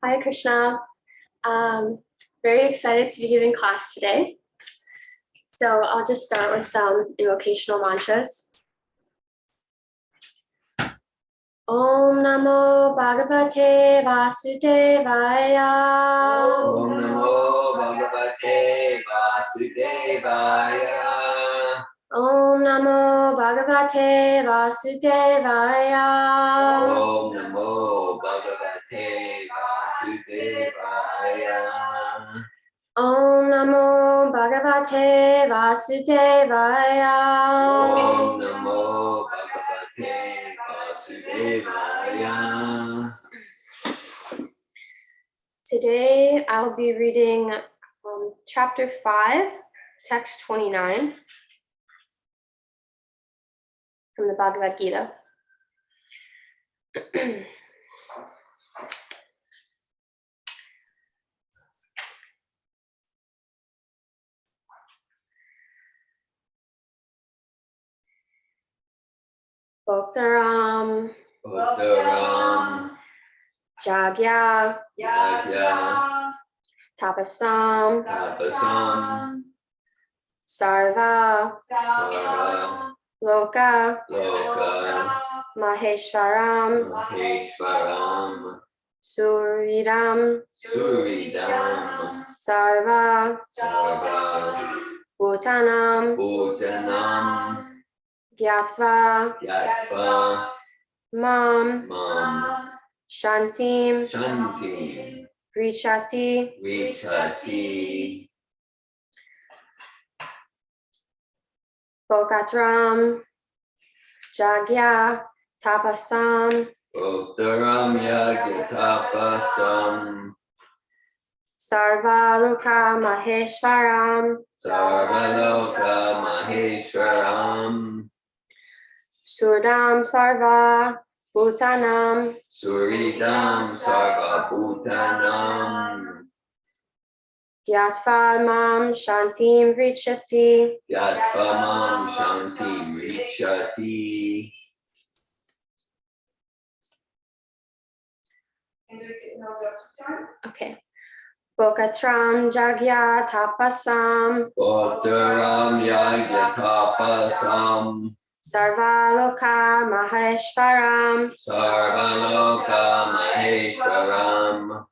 Hi, Krishna. Very excited to be giving class today. So I'll just start with some invocational mantras. Om Namo Bhagavate Vasudevaya. Om Namo Bhagavate Vasudevaya. Om Namo Bhagavate Vasudevaya. Om Namo Bhagavate Vasudevaya. Om Namo Bhagavate Vasudevaya. Om Namo Bhagavate Vasudevaya. Today I'll be reading chapter 5, text 29 from the Bhagavad Gita. Bhaktaram, Bhaktaram, Jagya, Yagya, Tapasam, Tapasam, Sarva, Sarva, Loka, Loka, Maheshwaram, Maheshwaram, Suridam, Suridam, Sarva, Sarva, Bhutanam, Bhutanam, Gyatva, Yatva, Mam, Mam, Shantim, Shanti, Richati, Vichati, Bokatram, Jagya, Tapasam, Bhaktaram, Yagya, Tapasam, Sarva-loka Maheshwaram, Sarvaloka, Maheshwaram, Surdam Sarva, Bhutanam, Suridam, Sarva, Bhutanam, Gyatva Mam Shantim Richati. Yatvamam, Shanti, Vichati. Okay. Bokatram Jagya Tapasam, Bhaktaram, Yagya, Tapasam, Sarva-loka Maheshwaram, Sarvaloka, Maheshwaram,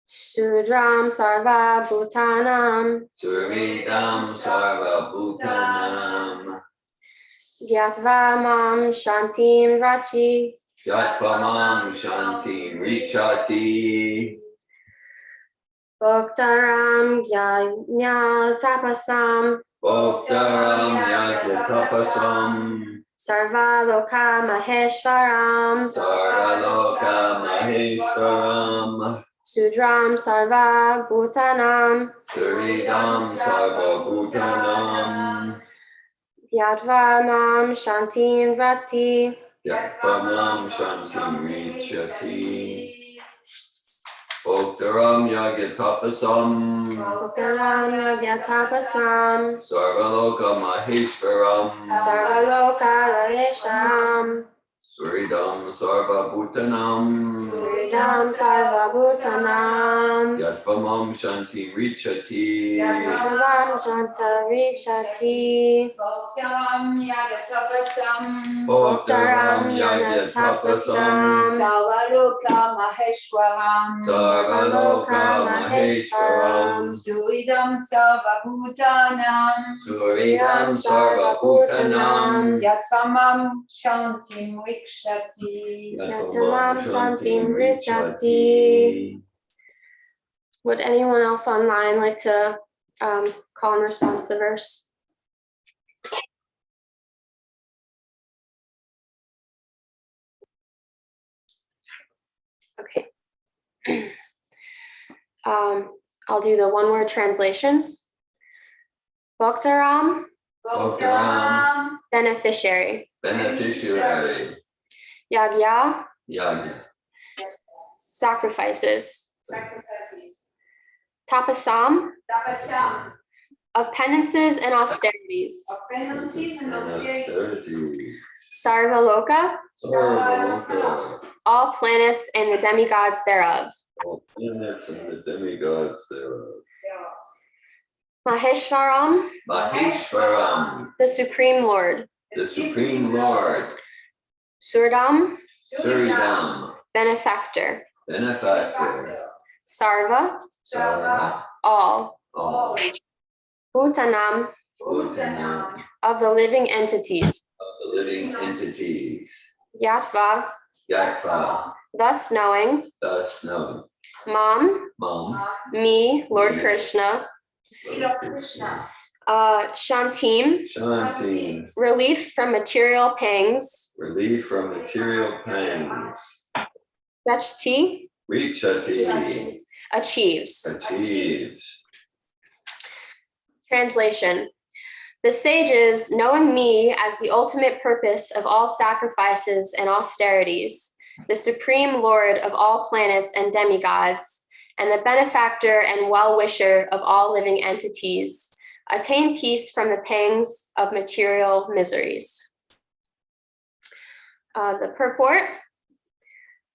Sudram Sarva Bhutanam, Suridam, Sarva, Bhutanam, Gyatva Mam Shantim Rachi, Yatvamam, Shanti, Vichati. Bhaktaram Gyanya Tapasam, Bhaktaram, Yagya, Tapasam, Sarva-loka Maheshwaram, Sarvaloka, Maheshwaram, Sudram Sarva Bhutanam, Suridam, Sarva, Bhutanam, Gyatva Mam Shantim Rati. Yatvamam, Shanti, Vichati. Bhaktaram, Yagya, Tapasam, Bhaktaram Yagya Tapasam, Sarvaloka, Maheshwaram, Sarva-loka Maheshwaram, Suridam, Sarva, Bhutanam, Sridam Sarva Bhutanam, Yatvamam, Shanti, Vichati. Yatvam Shanta Rikshati, Bhaktaram Yagya Tapasam, Bhaktaram, Yagya, Tapasam, Sarvaloka Maheshwaram, Sarvaloka, Maheshwaram, Suridam Sarva Bhutanam, Suridam, Sarva, Bhutanam, Yatvamam Shantim Vikshati. Yatamam Shantim Rikshati. Would anyone else online like to call and respond to the verse? Okay. I'll do the one-word translations. Bhaktaram, Bhaktaram, beneficiary. beneficiary, Yagya, Yagya, sacrifices. Sacrifices. Tapasam, Tapasam, of penances and austerities. of penances and austerities. austerity, Sarvaloka, Sarvaloka, all planets and the demigods thereof. all planets and the demigods thereof. Maheshwaram, Maheshwaram, the Supreme Lord. the Supreme Lord. Surdam, Suridam, benefactor. benefactor. Sarva, Sarva, all. all. Bhutanam, Bhutanam, of the living entities. of the living entities. Yatva, Yatva, thus knowing. thus known. Mam, Mom, me, Lord Me. Krishna. Lord Krishna. Shantim, Shanti, relief from material pangs. relief from material pangs. Rachti, Richati, achieves. achieves. Translation. The sages, knowing me as the ultimate purpose of all sacrifices and austerities, the supreme lord of all planets and demigods, and the benefactor and well-wisher of all living entities, attain peace from the pangs of material miseries. The purport.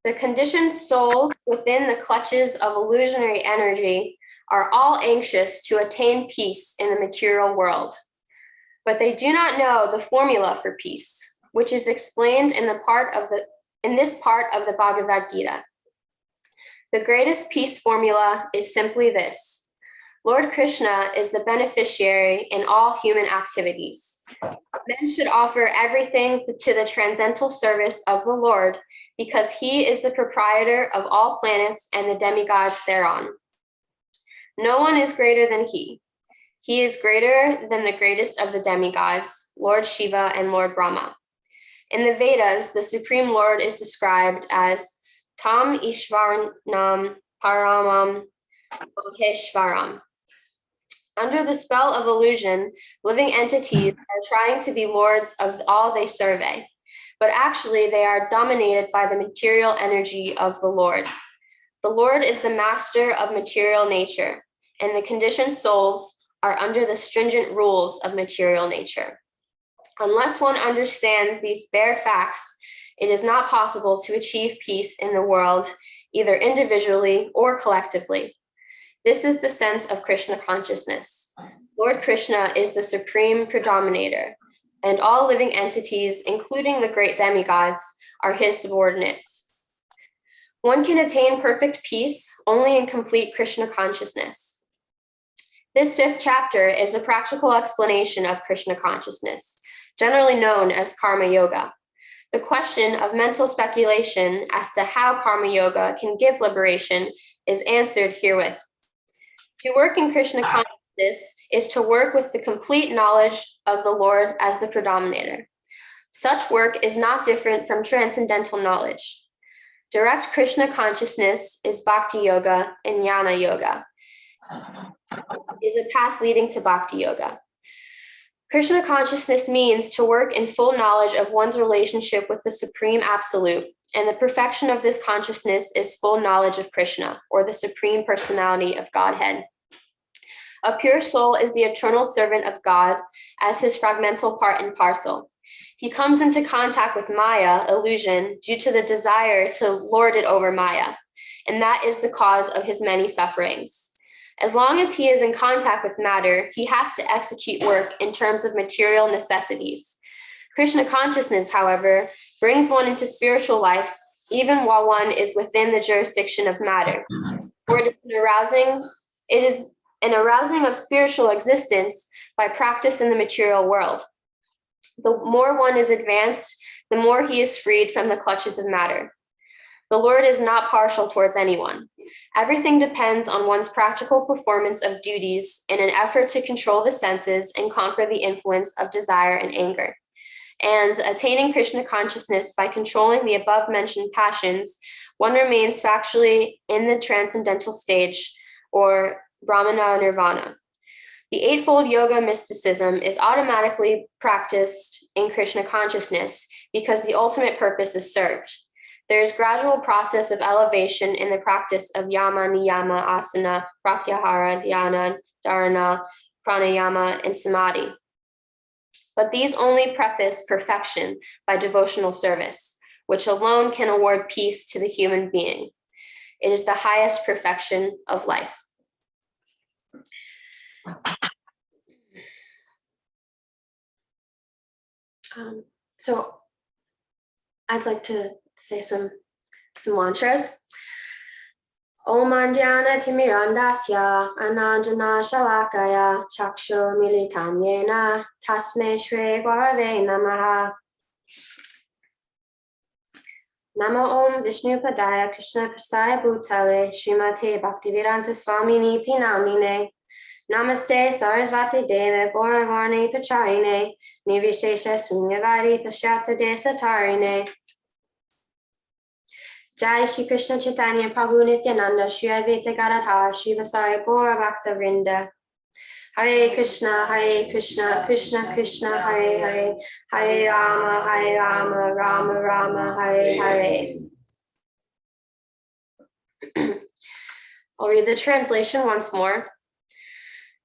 The conditioned souls within the clutches of illusionary energy are all anxious to attain peace in the material world. But they do not know the formula for peace, which is explained in this part of the Bhagavad Gita. The greatest peace formula is simply this: Lord Krishna is the beneficiary in all human activities. Men should offer everything to the transcendental service of the Lord, because he is the proprietor of all planets and the demigods thereon. No one is greater than he. He is greater than the greatest of the demigods, Lord Shiva and Lord Brahma. In the Vedas, the Supreme Lord is described as Tam Ishvarnam Paramam Maheshwaram. Under the spell of illusion, living entities are trying to be lords of all they survey, but actually they are dominated by the material energy of the Lord. The Lord is the master of material nature, and the conditioned souls are under the stringent rules of material nature. Unless one understands these bare facts, it is not possible to achieve peace in the world, either individually or collectively. This is the sense of Krishna consciousness. Lord Krishna is the supreme predominator, and all living entities, including the great demigods, are his subordinates. One can attain perfect peace only in complete Krishna consciousness. This 5th chapter is a practical explanation of Krishna consciousness, generally known as Karma Yoga. The question of mental speculation as to how Karma Yoga can give liberation is answered herewith. To work in Krishna consciousness is to work with the complete knowledge of the Lord as the predominator. Such work is not different from transcendental knowledge. Direct Krishna consciousness is Bhakti Yoga and Jnana Yoga, is a path leading to Bhakti Yoga. Krishna consciousness means to work in full knowledge of one's relationship with the Supreme Absolute, and the perfection of this consciousness is full knowledge of Krishna, or the Supreme Personality of Godhead. A pure soul is the eternal servant of God as his fragmental part and parcel. He comes into contact with Maya, illusion, due to the desire to lord it over Maya, and that is the cause of his many sufferings. As long as he is in contact with matter, he has to execute work in terms of material necessities. Krishna consciousness, however, brings one into spiritual life even while one is within the jurisdiction of matter, for it is an arousing of spiritual existence by practice in the material world. The more one is advanced, the more he is freed from the clutches of matter. The Lord is not partial towards anyone. Everything depends on one's practical performance of duties in an effort to control the senses and conquer the influence of desire and anger. And attaining Krishna consciousness by controlling the above-mentioned passions, one remains factually in the transcendental stage, or Brahmana Nirvana. The Eightfold Yoga mysticism is automatically practiced in Krishna consciousness because the ultimate purpose is served. There is gradual process of elevation in the practice of yama, niyama, asana, pratyahara, dhyana, dharana, pranayama, and samadhi. But these only preface perfection by devotional service. which alone can award peace to the human being. It is the highest perfection of life. So I'd like to say some mantras. Om Andhyana Timirandasya Ananjana Shalakaya Chakshur Militam Yena Tasme Shri Gurave Namaha. Nama Om Vishnu Padaya Krishna Prasthaya Bhutale Srimate Bhaktivedanta Swami Niti Namine Namaste Sarasvati Deva Gauravarni Pacharine Nirvishesha Sunyavadi Pashyata Desatarine. Jai Shri Krishna Chaitanya Prabhu Nityananda Shri Advaita Gadadhar Shri Vasari Gaura Bhakta Vrinda. Hare Krishna, Krishna Krishna, Hare Hare, Hare Rama, Rama Rama, Hare Hare. I'll read the translation once more.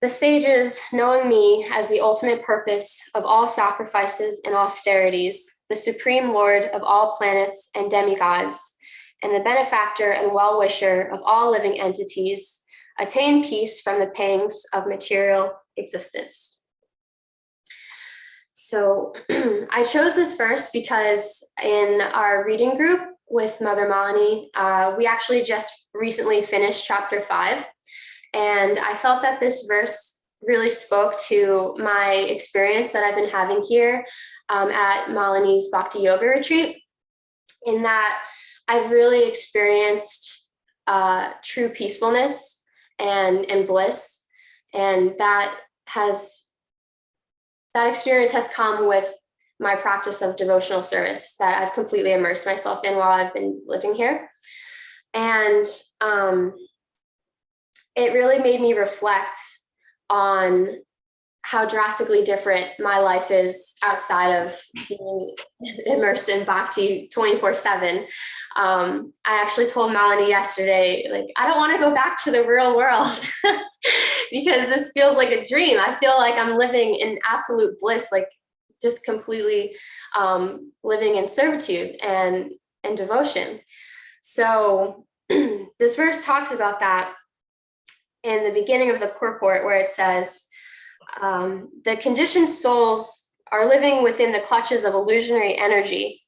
The sages, knowing me as the ultimate purpose of all sacrifices and austerities, the supreme lord of all planets and demigods, and the benefactor and well-wisher of all living entities, attain peace from the pangs of material existence. So I chose this verse because in our reading group with Mother Malini, we actually just recently finished chapter 5. And I felt that this verse really spoke to my experience that I've been having here at Malini's Bhakti Yoga Retreat, in that I've really experienced true peacefulness and bliss. And that experience has come with my practice of devotional service that I've completely immersed myself in while I've been living here. And it really made me reflect on how drastically different my life is outside of being immersed in Bhakti 24/7. I actually told Malini yesterday, like, I don't want to go back to the real world because this feels like a dream. I feel like I'm living in absolute bliss, like just completely living in servitude and devotion. So this verse talks about that in the beginning of the purport, where it says, the conditioned souls are living within the clutches of illusionary energy,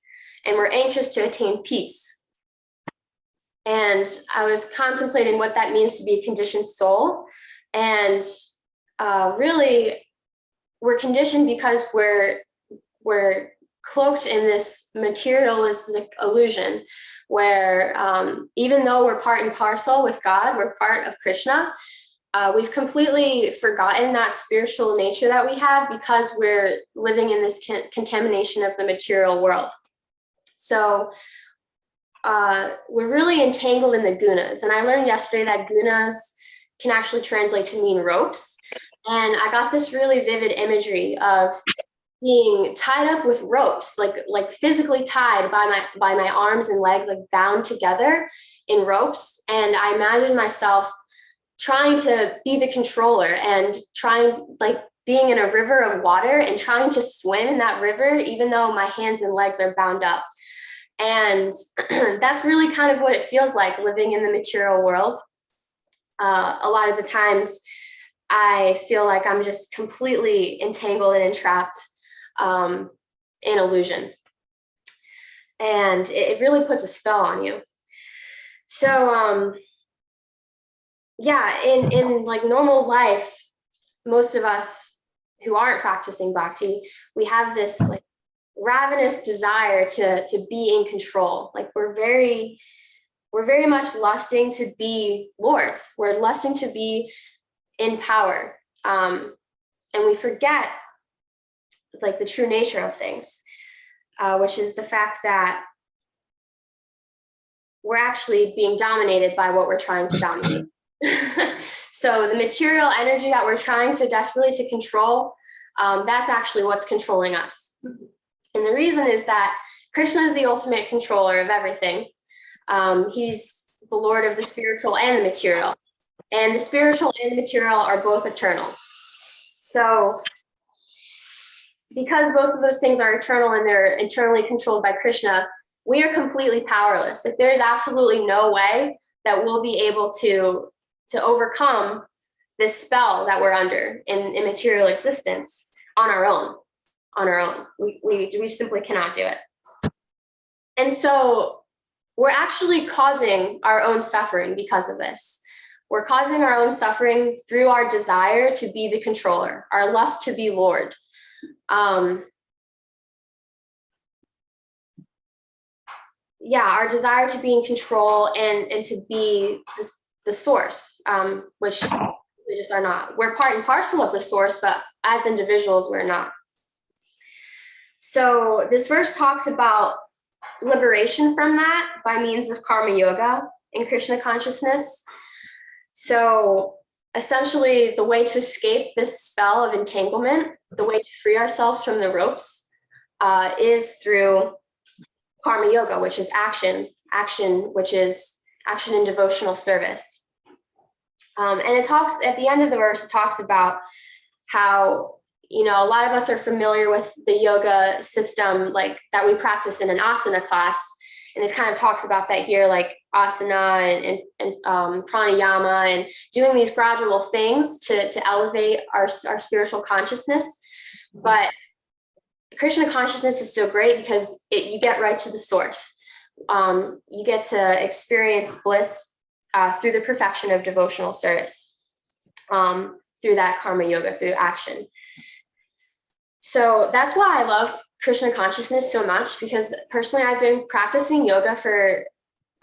and we're anxious to attain peace. And I was contemplating what that means to be a conditioned soul. And really, we're conditioned because we're cloaked in this materialistic illusion where even though we're part and parcel with God, we're part of Krishna, we've completely forgotten that spiritual nature that we have because we're living in this contamination of the material world. So we're really entangled in the gunas. And I learned yesterday that gunas can actually translate to mean ropes. And I got this really vivid imagery of being tied up with ropes, like physically tied by my arms and legs, like bound together in ropes. And I imagined myself trying to be the controller and being in a river of water and trying to swim in that river, even though my hands and legs are bound up. And that's really kind of what it feels like living in the material world. A lot of the times I feel like I'm just completely entangled and entrapped in illusion. And it really puts a spell on you. So, in like normal life, most of us who aren't practicing bhakti, we have this like ravenous desire to be in control. Like we're very much lusting to be lords. We're lusting to be in power. And we forget like the true nature of things, which is the fact that we're actually being dominated by what we're trying to dominate. So the material energy that we're trying so desperately to control, that's actually what's controlling us. And the reason is that Krishna is the ultimate controller of everything. He's the Lord of the spiritual and the material. And the spiritual and the material are both eternal. So because both of those things are eternal and they're eternally controlled by Krishna, we are completely powerless. Like there's absolutely no way that we'll be able to overcome this spell that we're under in material existence on our own. We simply cannot do it. And so we're actually causing our own suffering because of this. We're causing our own suffering through our desire to be the controller, our lust to be Lord. Our desire to be in control and to be the source, which we just are not. We're part and parcel of the source, but as individuals, we're not. So this verse talks about liberation from that by means of karma yoga and Krishna consciousness. So essentially, the way to escape this spell of entanglement, the way to free ourselves from the ropes, is through karma yoga, which is action, which is action in devotional service. And it talks at the end of the verse, it talks about how, a lot of us are familiar with the yoga system, like that we practice in an asana class. And it kind of talks about that here, like asana and pranayama, and doing these gradual things to elevate our spiritual consciousness. But Krishna consciousness is so great because you get right to the source. You get to experience bliss through the perfection of devotional service, through that karma yoga, through action. So that's why I love Krishna consciousness so much, because personally I've been practicing yoga for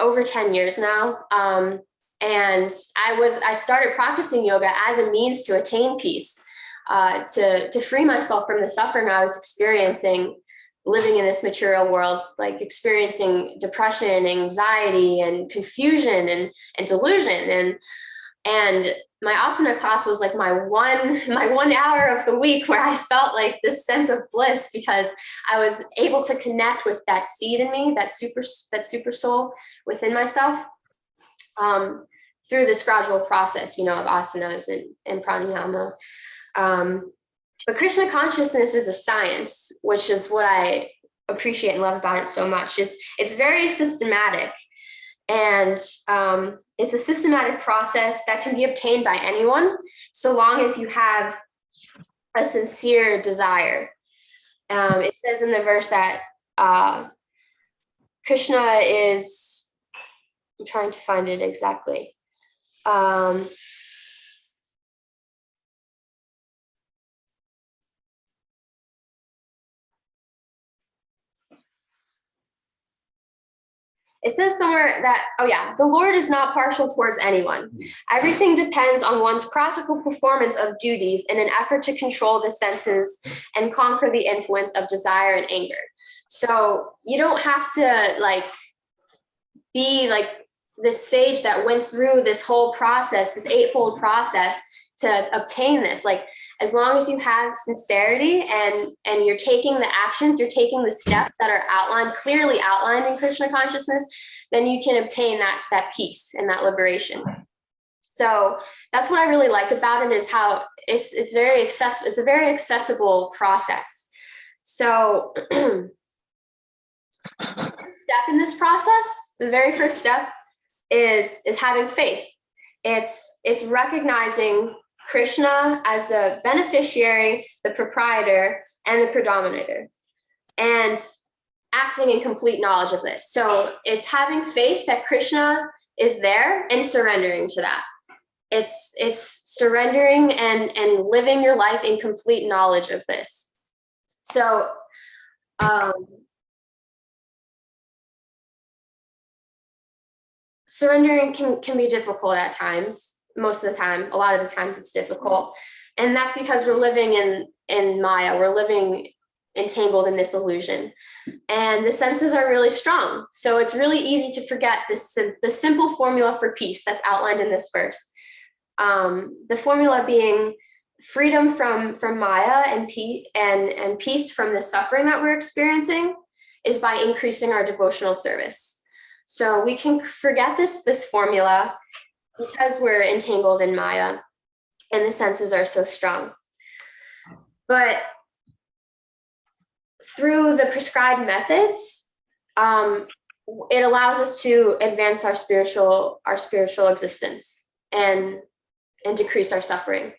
over 10 years now. And I started practicing yoga as a means to attain peace, to free myself from the suffering I was experiencing living in this material world, like experiencing depression, anxiety, and confusion and delusion. And my asana class was like my one hour of the week where I felt like this sense of bliss, because I was able to connect with that seed in me, that super soul within myself, through this gradual process, of asanas and pranayama. But Krishna consciousness is a science, which is what I appreciate and love about it so much. It's very systematic, and it's a systematic process that can be obtained by anyone, so long as you have a sincere desire. It says in the verse that Krishna is, I'm trying to find it exactly. It says somewhere that, the Lord is not partial towards anyone. Everything depends on one's practical performance of duties in an effort to control the senses and conquer the influence of desire and anger. So you don't have to be like this sage that went through this whole process, this eightfold process to obtain this. Like, as long as you have sincerity and you're taking the actions, you're taking the steps that are clearly outlined in Krishna consciousness, then you can obtain that peace and that liberation. So that's what I really like about it, is how it's very accessible. It's a very accessible process. So the step in this process, the very first step is having faith. It's recognizing Krishna as the beneficiary, the proprietor, and the predominator, and acting in complete knowledge of this. So it's having faith that Krishna is there and surrendering to that. It's surrendering and living your life in complete knowledge of this. So surrendering can be difficult at times. Most of the time, a lot of the times it's difficult. And that's because we're living in Maya. We're living entangled in this illusion. And the senses are really strong. So it's really easy to forget the simple formula for peace that's outlined in this verse. The formula being freedom from Maya and peace from the suffering that we're experiencing is by increasing our devotional service. So we can forget this formula because we're entangled in Maya and the senses are so strong. But through the prescribed methods, it allows us to advance our spiritual existence and decrease our suffering.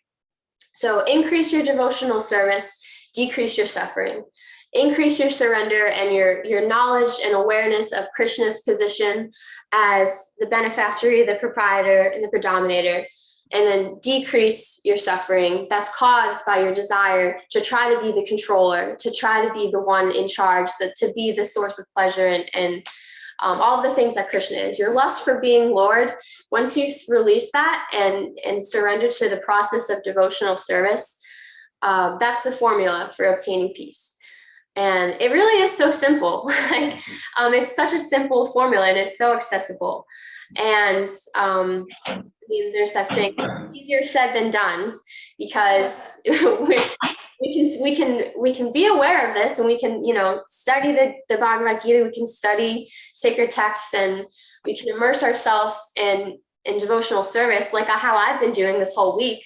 So increase your devotional service, decrease your suffering. Increase your surrender and your knowledge and awareness of Krishna's position as the benefactor, the proprietor, and the predominator, and then decrease your suffering that's caused by your desire to try to be the controller, to try to be the one in charge, to be the source of pleasure and all of the things that Krishna is. Your lust for being Lord, once you release that and surrender to the process of devotional service, that's the formula for obtaining peace. And it really is so simple. Like, it's such a simple formula and it's so accessible. And I mean, there's that saying, easier said than done, because we can be aware of this, and we can, study the Bhagavad Gita, we can study sacred texts, and we can immerse ourselves in devotional service, like how I've been doing this whole week.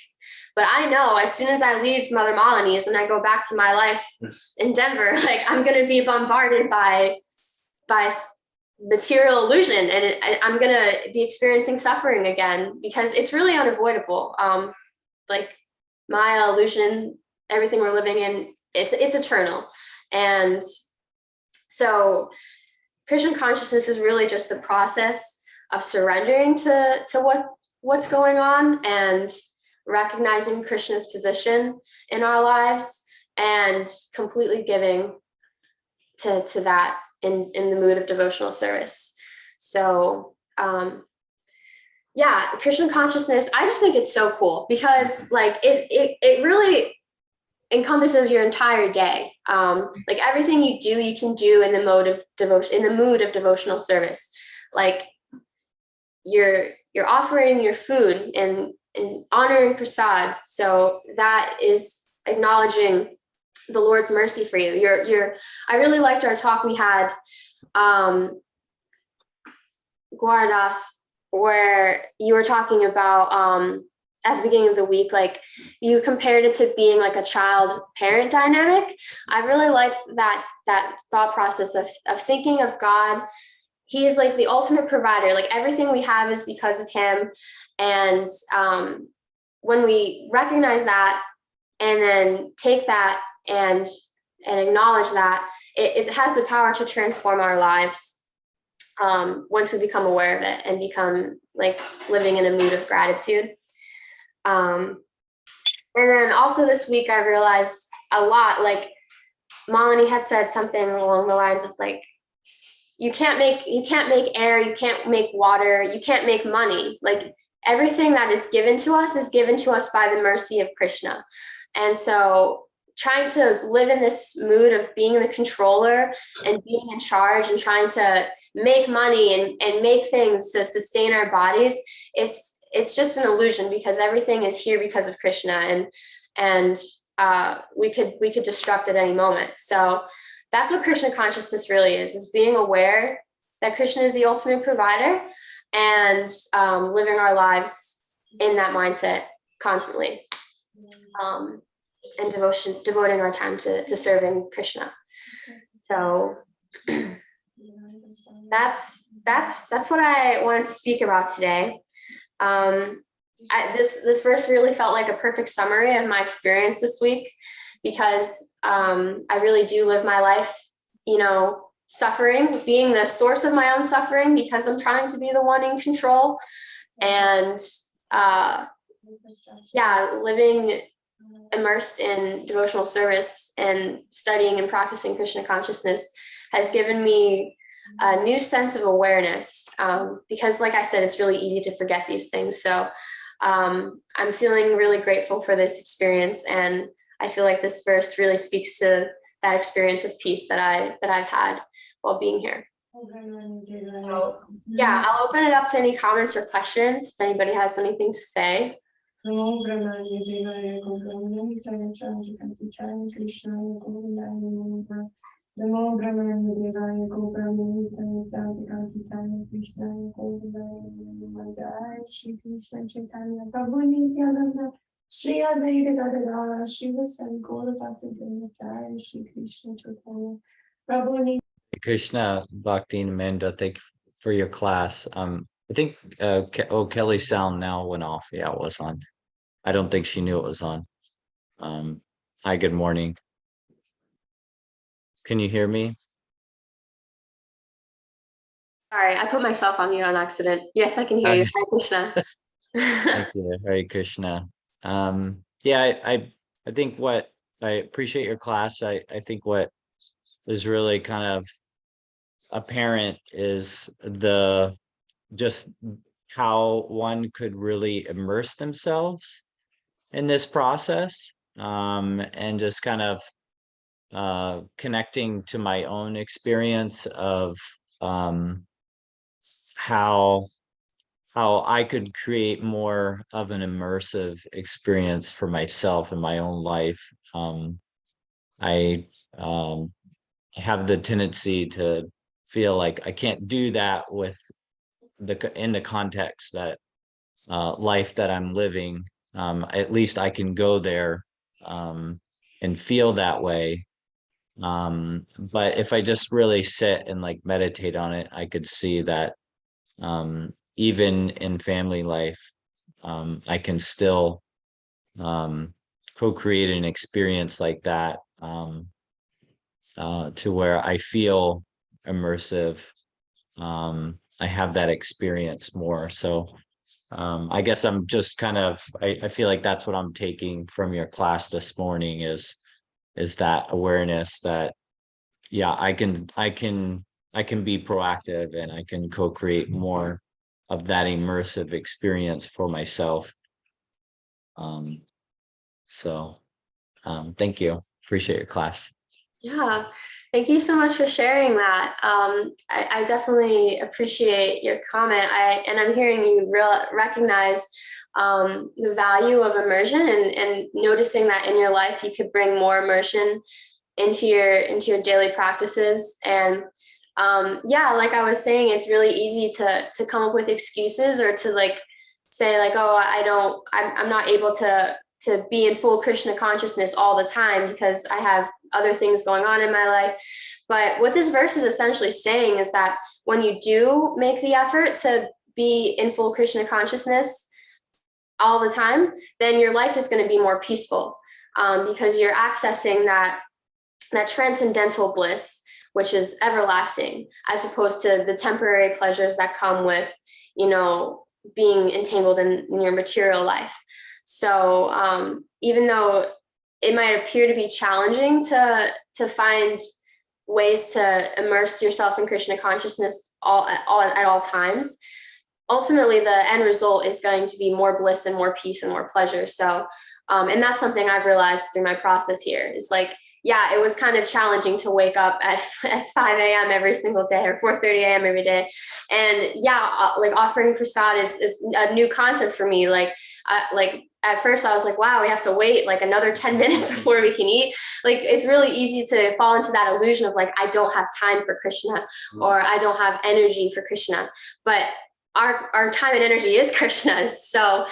But I know as soon as I leave Mother Malini's and I go back to my life in Denver, like, I'm going to be bombarded by material illusion, and I'm going to be experiencing suffering again, because it's really unavoidable. Like, Maya, illusion, everything we're living in, it's eternal. And so Krishna consciousness is really just the process of surrendering to what's going on, and recognizing Krishna's position in our lives, and completely giving to that in the mood of devotional service. So Krishna consciousness, I just think it's so cool, because like it really encompasses your entire day. Like, everything you do, you can do in the mode of devotion, in the mood of devotional service. Like, you're offering your food and honoring prasad, so that is acknowledging the Lord's mercy for you. I really liked our talk we had, Guardas, where you were talking about at the beginning of the week, like, you compared it to being like a child-parent dynamic. I really liked that thought process of thinking of God. He's like the ultimate provider. Like, everything we have is because of him. And when we recognize that, and then take that and acknowledge that, it has the power to transform our lives once we become aware of it and become like living in a mood of gratitude. And then also this week, I realized a lot, like, Malini had said something along the lines of, like, you can't make air, you can't make water, you can't make money. Like, everything that is given to us by the mercy of Krishna. And so trying to live in this mood of being the controller and being in charge and trying to make money and make things to sustain our bodies, it's just an illusion, because everything is here because of Krishna, and we could destruct at any moment. So that's what Krishna consciousness really is being aware that Krishna is the ultimate provider, and living our lives in that mindset constantly, and devoting our time to serving Krishna. So that's what I wanted to speak about today. This verse really felt like a perfect summary of my experience this week, because I really do live my life, suffering, being the source of my own suffering, because I'm trying to be the one in control. And living immersed in devotional service and studying and practicing Krishna consciousness has given me a new sense of awareness, because, like I said, it's really easy to forget these things. So I'm feeling really grateful for this experience, and I feel like this verse really speaks to that experience of peace that I've had while being here. So I'll open it up to any comments or questions if anybody has anything to say. Krishna, Bhaktin, Amanda, thank you for your class. I think Kelly's sound now went off. Yeah, it was on. I don't think she knew it was on. Hi, good morning. Can you hear me? Sorry, I put myself on mute on accident. Yes, I can hear you. Hare Krishna. Thank you, Hare Krishna. Yeah, I think what I appreciate your class. I think what is really kind of apparent is the just how one could really immerse themselves in this process, and just kind of connecting to my own experience of how I could create more of an immersive experience for myself in my own life. I have the tendency to feel like I can't do that with in the context that life that I'm living. At least I can go there and feel that way. But if I just really sit and like meditate on it, I could see that even in family life, I can still co-create an experience like that, to where I feel immersive. I have that experience more. So I guess I'm just kind of, I feel like that's what I'm taking from your class this morning is that awareness that, yeah, I can be proactive and I can co-create more of that immersive experience for myself. So thank you. Appreciate your class. Yeah, thank you so much for sharing that. I definitely appreciate your comment. I'm hearing you recognize the value of immersion and noticing that in your life you could bring more immersion into your daily practices. And yeah, like I was saying, it's really easy to come up with excuses or to like say like, oh, I'm not able to be in full Krishna consciousness all the time because I have other things going on in my life. But what this verse is essentially saying is that when you do make the effort to be in full Krishna consciousness all the time, then your life is going to be more peaceful, because you're accessing that transcendental bliss, which is everlasting, as opposed to the temporary pleasures that come with, being entangled in your material life. So even though it might appear to be challenging to find ways to immerse yourself in Krishna consciousness at all times, ultimately the end result is going to be more bliss and more peace and more pleasure. So, and that's something I've realized through my process here is like, yeah, it was kind of challenging to wake up at 5 a.m. every single day or 4:30 a.m. every day. And yeah, like offering prasad is a new concept for me. Like at first I was like, wow, we have to wait like another 10 minutes before we can eat. Like, it's really easy to fall into that illusion of like, I don't have time for Krishna, or I don't have energy for Krishna. But our time and energy is Krishna's. So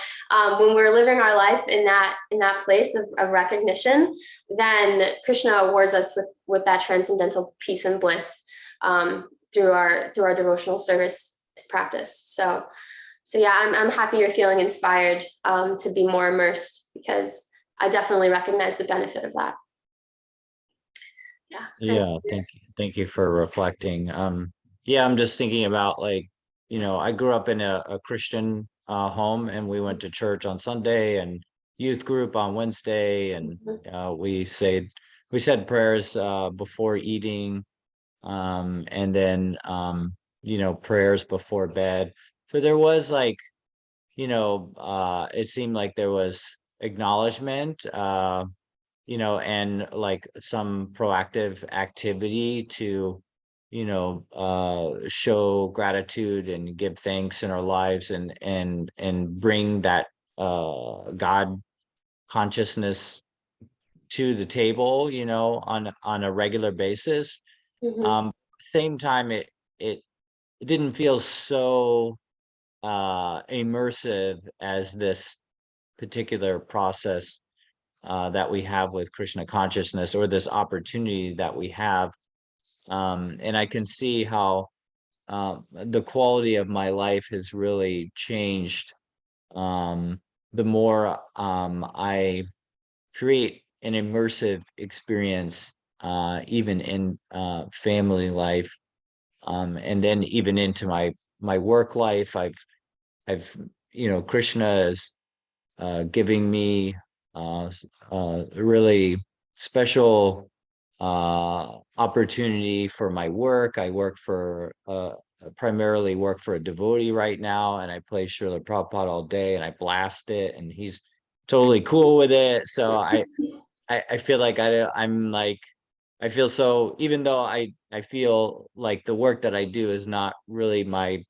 when we're living our life in that place of recognition, then Krishna awards us with that transcendental peace and bliss through our devotional service practice. So yeah, I'm happy you're feeling inspired to be more immersed, because I definitely recognize the benefit of that. Yeah, thank you for reflecting. Yeah, I'm just thinking about like, I grew up in a Christian home, and we went to church on Sunday and youth group on Wednesday, and we said prayers before eating, and then prayers before bed. So there was like, it seemed like there was acknowledgement, and like some proactive activity to, show gratitude and give thanks in our lives, and bring that God consciousness to the table, on a regular basis. Same time, it didn't feel so immersive as this particular process that we have with Krishna consciousness, or this opportunity that we have And I can see how the quality of my life has really changed the more I create an immersive experience, even in family life, and then even into my work life. I've Krishna is giving me a really special opportunity for my work. I work for primarily work for a devotee right now, and I play Srila Prabhupada all day, and I blast it, and he's totally cool with it. So I feel like I'm like, I feel so, even though I feel like the work that I do is not really my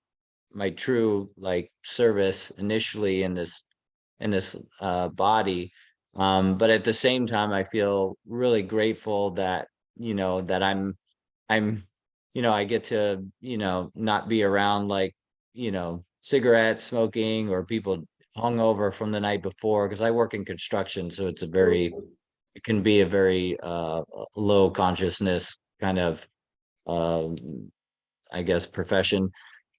true like service initially in this body, but at the same time I feel really grateful that that I'm I get to not be around like cigarette smoking or people hungover from the night before, because I work in construction, so it can be a very low consciousness kind of um I guess profession.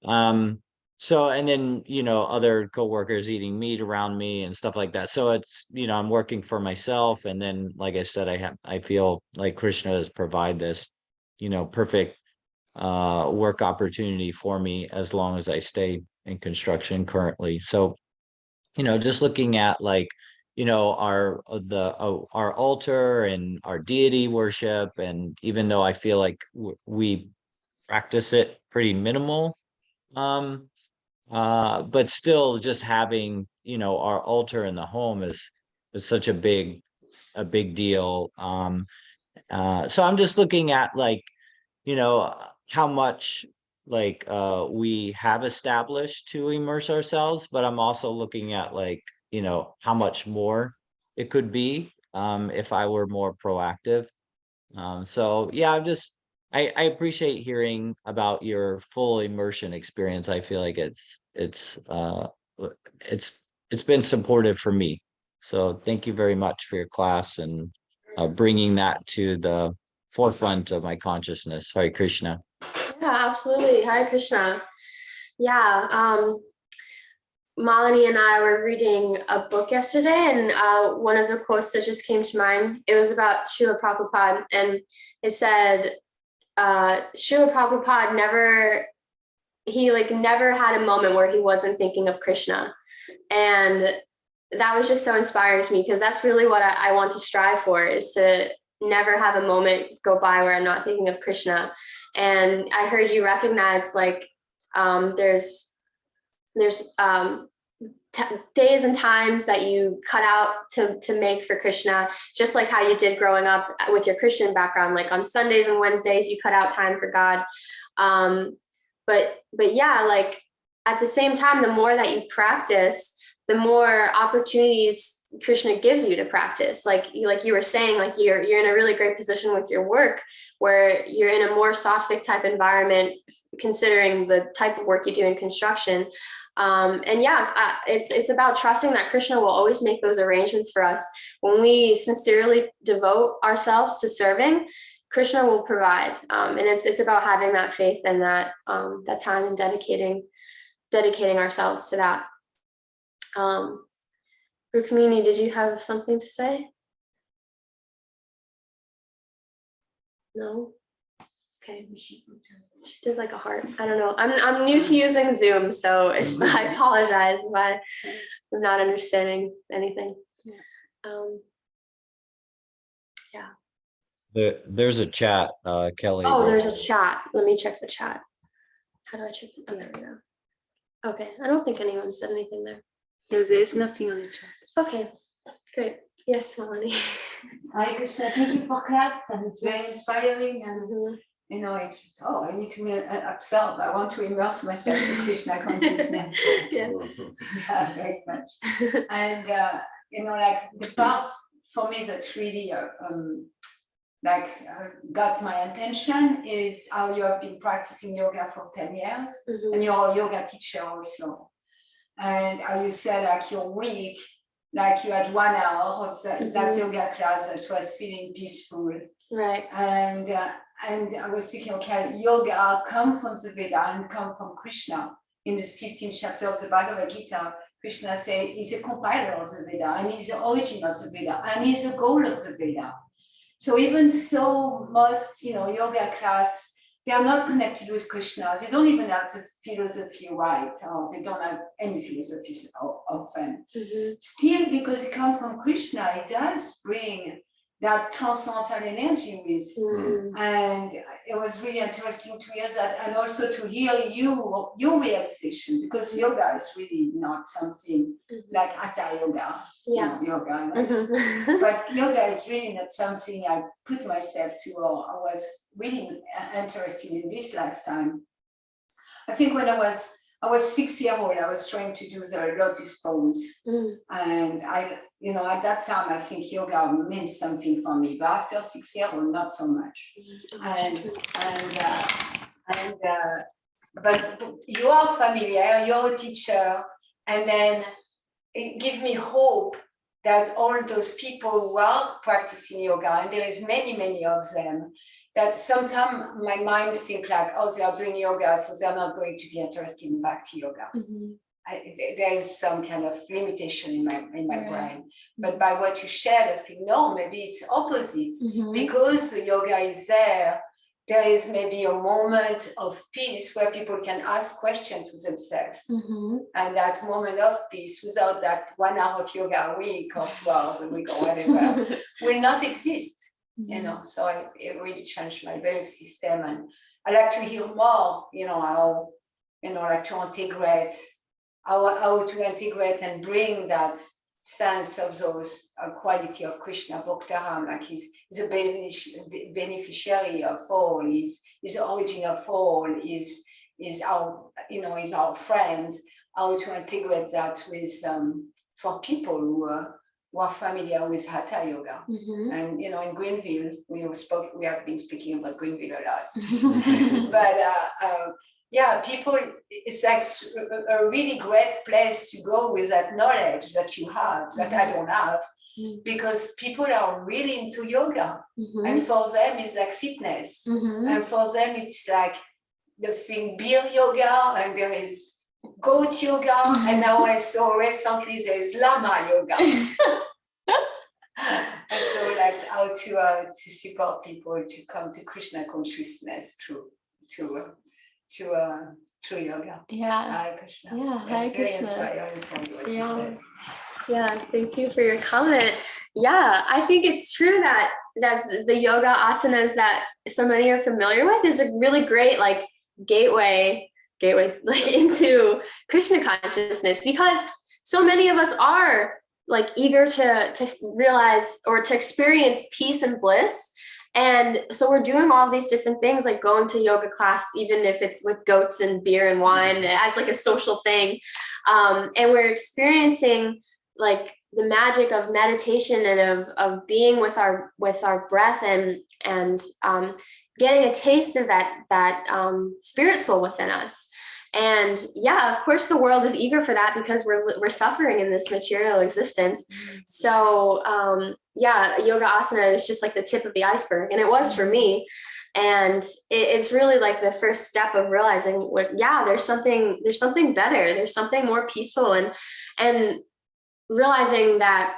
Um, so and then other coworkers eating meat around me and stuff like that. So it's I'm working for myself, and then like I said, I feel like Krishna has provide this perfect work opportunity for me as long as I stay in construction currently. So just looking at like our altar and our deity worship, and even though I feel like we practice it pretty minimal, um but still just having our altar in the home is such a big deal. So I'm just looking at like how much like we have established to immerse ourselves, but I'm also looking at like how much more it could be if I were more proactive. So yeah, I appreciate hearing about your full immersion experience. I feel like it's it's been supportive for me. So thank you very much for your class and bringing that to the forefront of my consciousness. Hare Krishna. Yeah, absolutely. Hare Krishna. Yeah. Malini and I were reading a book yesterday, and one of the quotes that just came to mind, it was about Srila Prabhupada, and it said, Srila Prabhupada never had a moment where he wasn't thinking of Krishna. And that was just so inspiring to me, because that's really what I want to strive for, is to never have a moment go by where I'm not thinking of Krishna. And I heard you recognize like there's days and times that you cut out to make for Krishna, just like how you did growing up with your Christian background. Like on Sundays and Wednesdays, you cut out time for God. But yeah, like at the same time, the more that you practice, the more opportunities Krishna gives you to practice. Like you were saying, like you're in a really great position with your work, where you're in a more sattvic type environment, considering the type of work you do in construction. And yeah, it's about trusting that Krishna will always make those arrangements for us. When we sincerely devote ourselves to serving, Krishna will provide. And it's about having that faith and that time and dedicating ourselves to that. Rukmini, did you have something to say? No? Okay. She did like a heart. I don't know. I'm new to using Zoom, so I apologize if I'm not understanding anything. Yeah. There's a chat, Kelly. Oh, there's a chat. Let me check the chat. How do I check it? Oh, there we go. Okay. I don't think anyone said anything there. Yeah, there's nothing on the chat. Okay, great. Yes, Melanie. Hare Krishna, thank you for class, and it's very inspiring. And it's just, I need to absorb. I want to immerse myself in Krishna consciousness. Yes. Yeah, very much. And like the part for me that's really got my attention is how you have been practicing yoga for 10 years, and you're a yoga teacher also. And how you said like your week, like you had 1 hour of that yoga class that was feeling peaceful. Right. And and I was thinking, okay, yoga come from the Veda and come from Krishna. In the 15th chapter of the Bhagavad Gita, Krishna says he's a compiler of the Veda, and he's the origin of the Veda, and he's the goal of the Veda. So even so, most yoga class, they are not connected with Krishna. They don't even have the philosophy right, or they don't have any philosophy often. Still, because it comes from Krishna, it does bring that transcendental energy with. And it was really interesting to hear that, and also to hear your realization, because yoga is really not something like hatha yoga, yoga. But yoga is really not something I put myself to, or I was really interested in this lifetime. I think when I was 6 years old, I was trying to do the lotus pose. And at that time, I think yoga meant something for me. But after 6 years old, not so much. But you are familiar, you're a teacher, and then it gives me hope that all those people who are practicing yoga, and there is many, many of them, that sometimes my mind think like, oh, they are doing yoga, so they're not going to be interested in Bhakti yoga. There is some kind of limitation in my brain. But by what you shared, I think, no, maybe it's opposite. Because the yoga is there is maybe a moment of peace where people can ask questions to themselves. And that moment of peace, without that 1 hour of yoga a week or 12 a week or whatever, will not exist. So it really changed my belief system, and I like to hear more, how, like to integrate, how to integrate and bring that sense of those quality of Krishna Bhaktaram, like he's the beneficiary of all, he's the origin of all, is our, is our friend, how to integrate that with, for people who are familiar with Hatha Yoga. And, in Greenville, we have been speaking about Greenville a lot. But people, it's like a really great place to go with that knowledge that you have, that I don't have, because people are really into yoga. And for them, it's like fitness. And for them, it's like the thing beer yoga, and there is goat yoga, and now I saw recently there is llama yoga. And so, like, how to support people to come to Krishna consciousness through yoga. Hare Krishna. Hare It's very Krishna. inspiring for me what you said. Thank you for your comment. I think it's true that the yoga asanas that so many are familiar with is a really great like gateway like into Krishna consciousness, because so many of us are like eager to realize or to experience peace and bliss. And so we're doing all these different things, like going to yoga class, even if it's with goats and beer and wine as like a social thing. And we're experiencing like the magic of meditation and of being with our breath and getting a taste of that spirit soul within us. And of course the world is eager for that, because we're suffering in this material existence. So yoga asana is just like the tip of the iceberg, and it was for me. And it's really like the first step of realizing there's something better, there's something more peaceful, and realizing that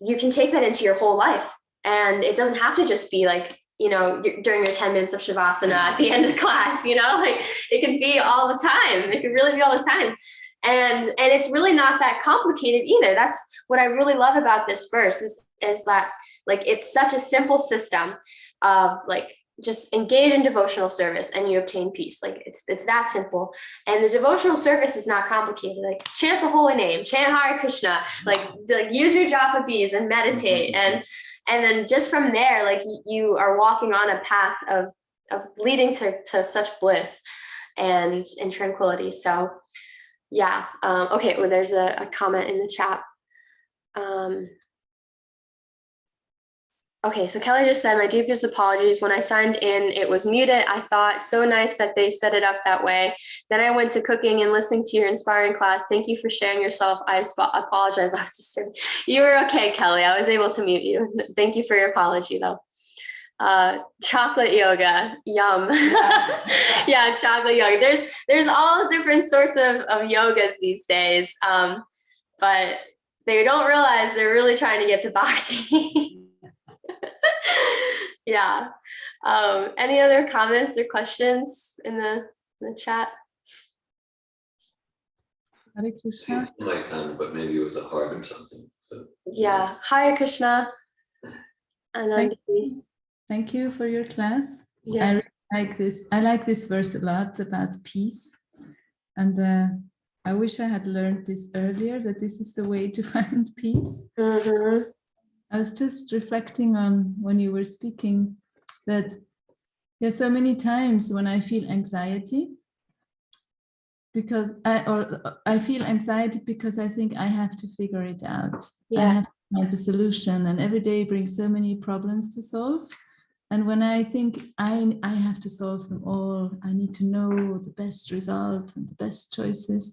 you can take that into your whole life, and it doesn't have to just be like, during your 10 minutes of Shavasana at the end of class, like it can be all the time. It can really be all the time. And it's really not that complicated either. That's what I really love about this verse is that like, it's such a simple system of like, just engage in devotional service and you obtain peace. Like it's that simple. And the devotional service is not complicated. Like chant the holy name, chant Hare Krishna, like use your japa beads and meditate. And then just from there, like you are walking on a path of leading to such bliss and tranquility. So okay. Well, there's a comment in the chat. Okay, so Kelly just said, my deepest apologies. When I signed in, it was muted. I thought so nice that they set it up that way. Then I went to cooking and listening to your inspiring class. Thank you for sharing yourself. I apologize. I was just saying, you were okay, Kelly. I was able to mute you. Thank you for your apology, though. chocolate yoga, yum. Yeah, chocolate yoga. There's all different sorts of yogas these days, but they don't realize they're really trying to get to bhakti. Yeah. Any other comments or questions in the chat? Hare Krishna. Seems my kind, but maybe it was a heart or something. So Yeah. Hare Krishna. Anandini. Thank you for your class. Yes. I really like this. I like this verse a lot about peace. And I wish I had learned this earlier, that this is the way to find peace. Mm-hmm. I was just reflecting on when you were speaking that there's so many times when I feel anxiety because I feel anxiety because I think I have to figure it out. Yeah. I have to find the solution, and every day brings so many problems to solve. And when I think I have to solve them all, I need to know the best result and the best choices,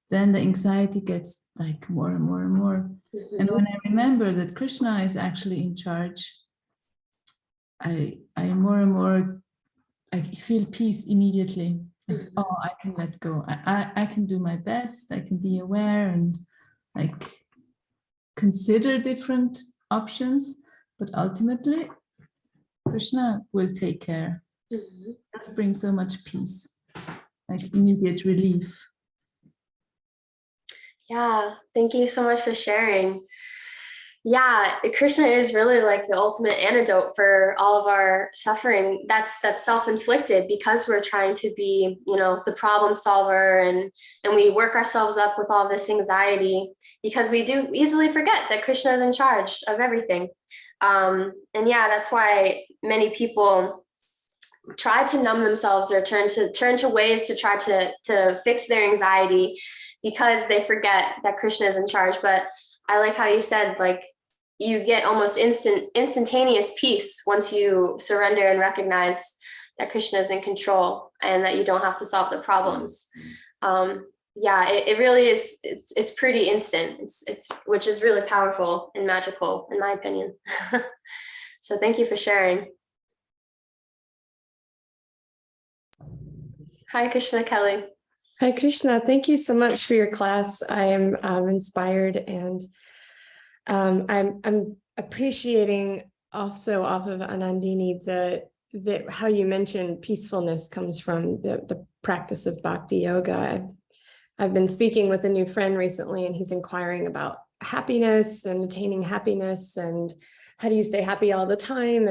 then the anxiety gets like more and more and more. Mm-hmm. And when I remember that Krishna is actually in charge, I more and more, I feel peace immediately. Like, Mm-hmm. oh, I can let go. I can do my best. I can be aware and like consider different options, but ultimately Krishna will take care. Mm-hmm. That brings so much peace, like immediate relief. Yeah, thank you so much for sharing. Yeah, Krishna is really like the ultimate antidote for all of our suffering that's self-inflicted, because we're trying to be, the problem solver, and we work ourselves up with all this anxiety because we do easily forget that Krishna is in charge of everything. And yeah, that's why many people try to numb themselves or turn to ways to try to fix their anxiety because they forget that Krishna is in charge. But I like how you said, like, you get almost instantaneous peace once you surrender and recognize that Krishna is in control and that you don't have to solve the problems. Yeah, it really is. It's pretty instant. It's which is really powerful and magical, in my opinion. So thank you for sharing. Hi, Krishna, Kelly. Hi, Krishna. Thank you so much for your class. I am inspired, and I'm appreciating also off of Anandini the how you mentioned peacefulness comes from the practice of Bhakti Yoga. I've been speaking with a new friend recently, and he's inquiring about happiness and attaining happiness and how do you stay happy all the time,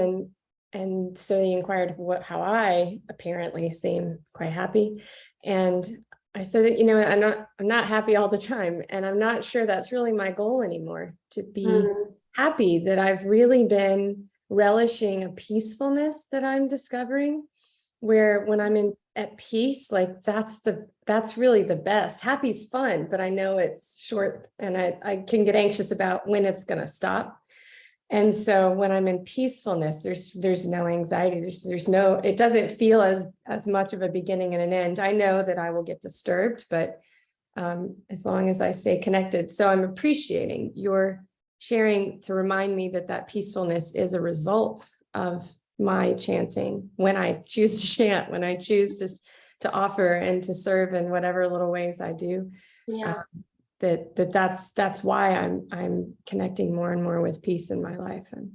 and so he inquired how I apparently seem quite happy, and I said, I'm not happy all the time, and I'm not sure that's really my goal anymore, to be happy, that I've really been relishing a peacefulness that I'm discovering, where when I'm at peace, like that's really the best. Happy's fun, but I know it's short, and I can get anxious about when it's going to stop. And so when I'm in peacefulness, there's no anxiety. There's no, it doesn't feel as much of a beginning and an end. I know that I will get disturbed, but as long as I stay connected. So I'm appreciating your sharing to remind me that peacefulness is a result of my chanting. When I choose to chant, when I choose to offer and to serve in whatever little ways I do. Yeah. That's why I'm connecting more and more with peace in my life. And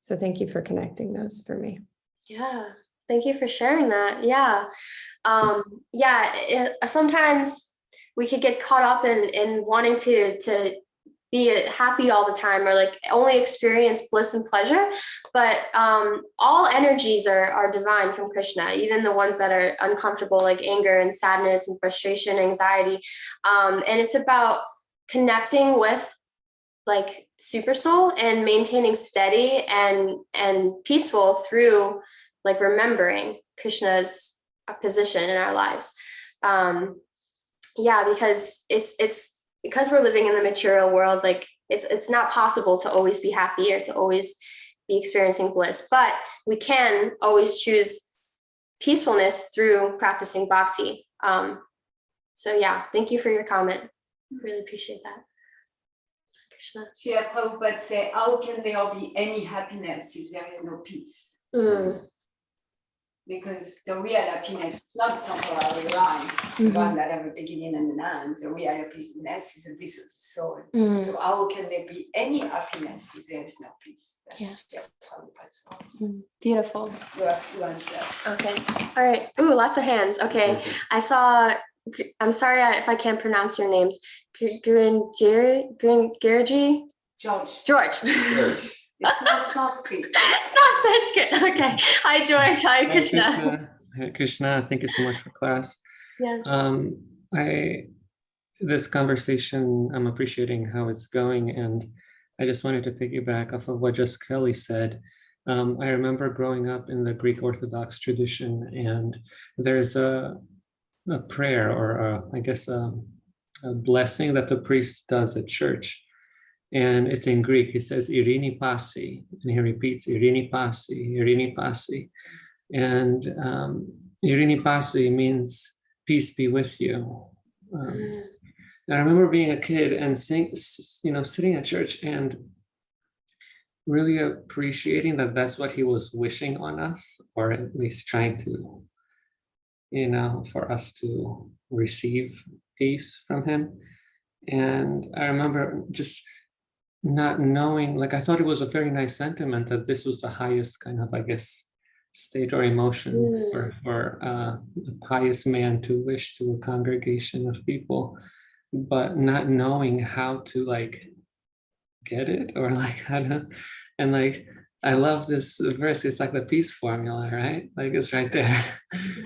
so thank you for connecting those for me. Yeah, thank you for sharing that. Yeah. Sometimes we could get caught up in wanting to be happy all the time, or like only experience bliss and pleasure, but all energies are divine from Krishna, even the ones that are uncomfortable, like anger and sadness and frustration, anxiety, and it's about connecting with like super soul and maintaining steady and peaceful through like remembering Krishna's position in our lives. Because because we're living in the material world, like it's not possible to always be happy or to always be experiencing bliss, but we can always choose peacefulness through practicing bhakti. So yeah, thank you for your comment. Really appreciate that. Krishna. Srila Prabhupada said, how can there be any happiness if there is no peace? Mm, Because the real happiness is not the temporary one, the one that have a beginning and an end. The real happiness is a peace of the soul. mm. So how can there be any happiness if there is no peace? Yeah. That's how the password. Beautiful. You have to answer. Okay. All right. Ooh, lots of hands. Okay. I saw, I'm sorry if I can't pronounce your names. Gringerji? George, George. Church. it's not Sanskrit. It's not Sanskrit. Okay. Hi, George. Hi, Krishna. Hare Krishna, thank you so much for class. Yes. This conversation, I'm appreciating how it's going, and I just wanted to piggyback off of what just Kelly said. I remember growing up in the Greek Orthodox tradition, and there's a prayer, or I guess a blessing that the priest does at church. And it's in Greek. He says, Irini Pasi, and he repeats, Irini Pasi, Irini Pasi. And Irini Pasi means peace be with you. And I remember being a kid and sitting at church and really appreciating that that's what he was wishing on us, or at least trying to, for us to receive peace from him. And I remember just not knowing, like, I thought it was a very nice sentiment that this was the highest kind of, I guess, state or emotion for a pious man to wish to a congregation of people, but not knowing how to like get it, or like how to, and like I love this verse. It's like the peace formula, right? Like it's right there.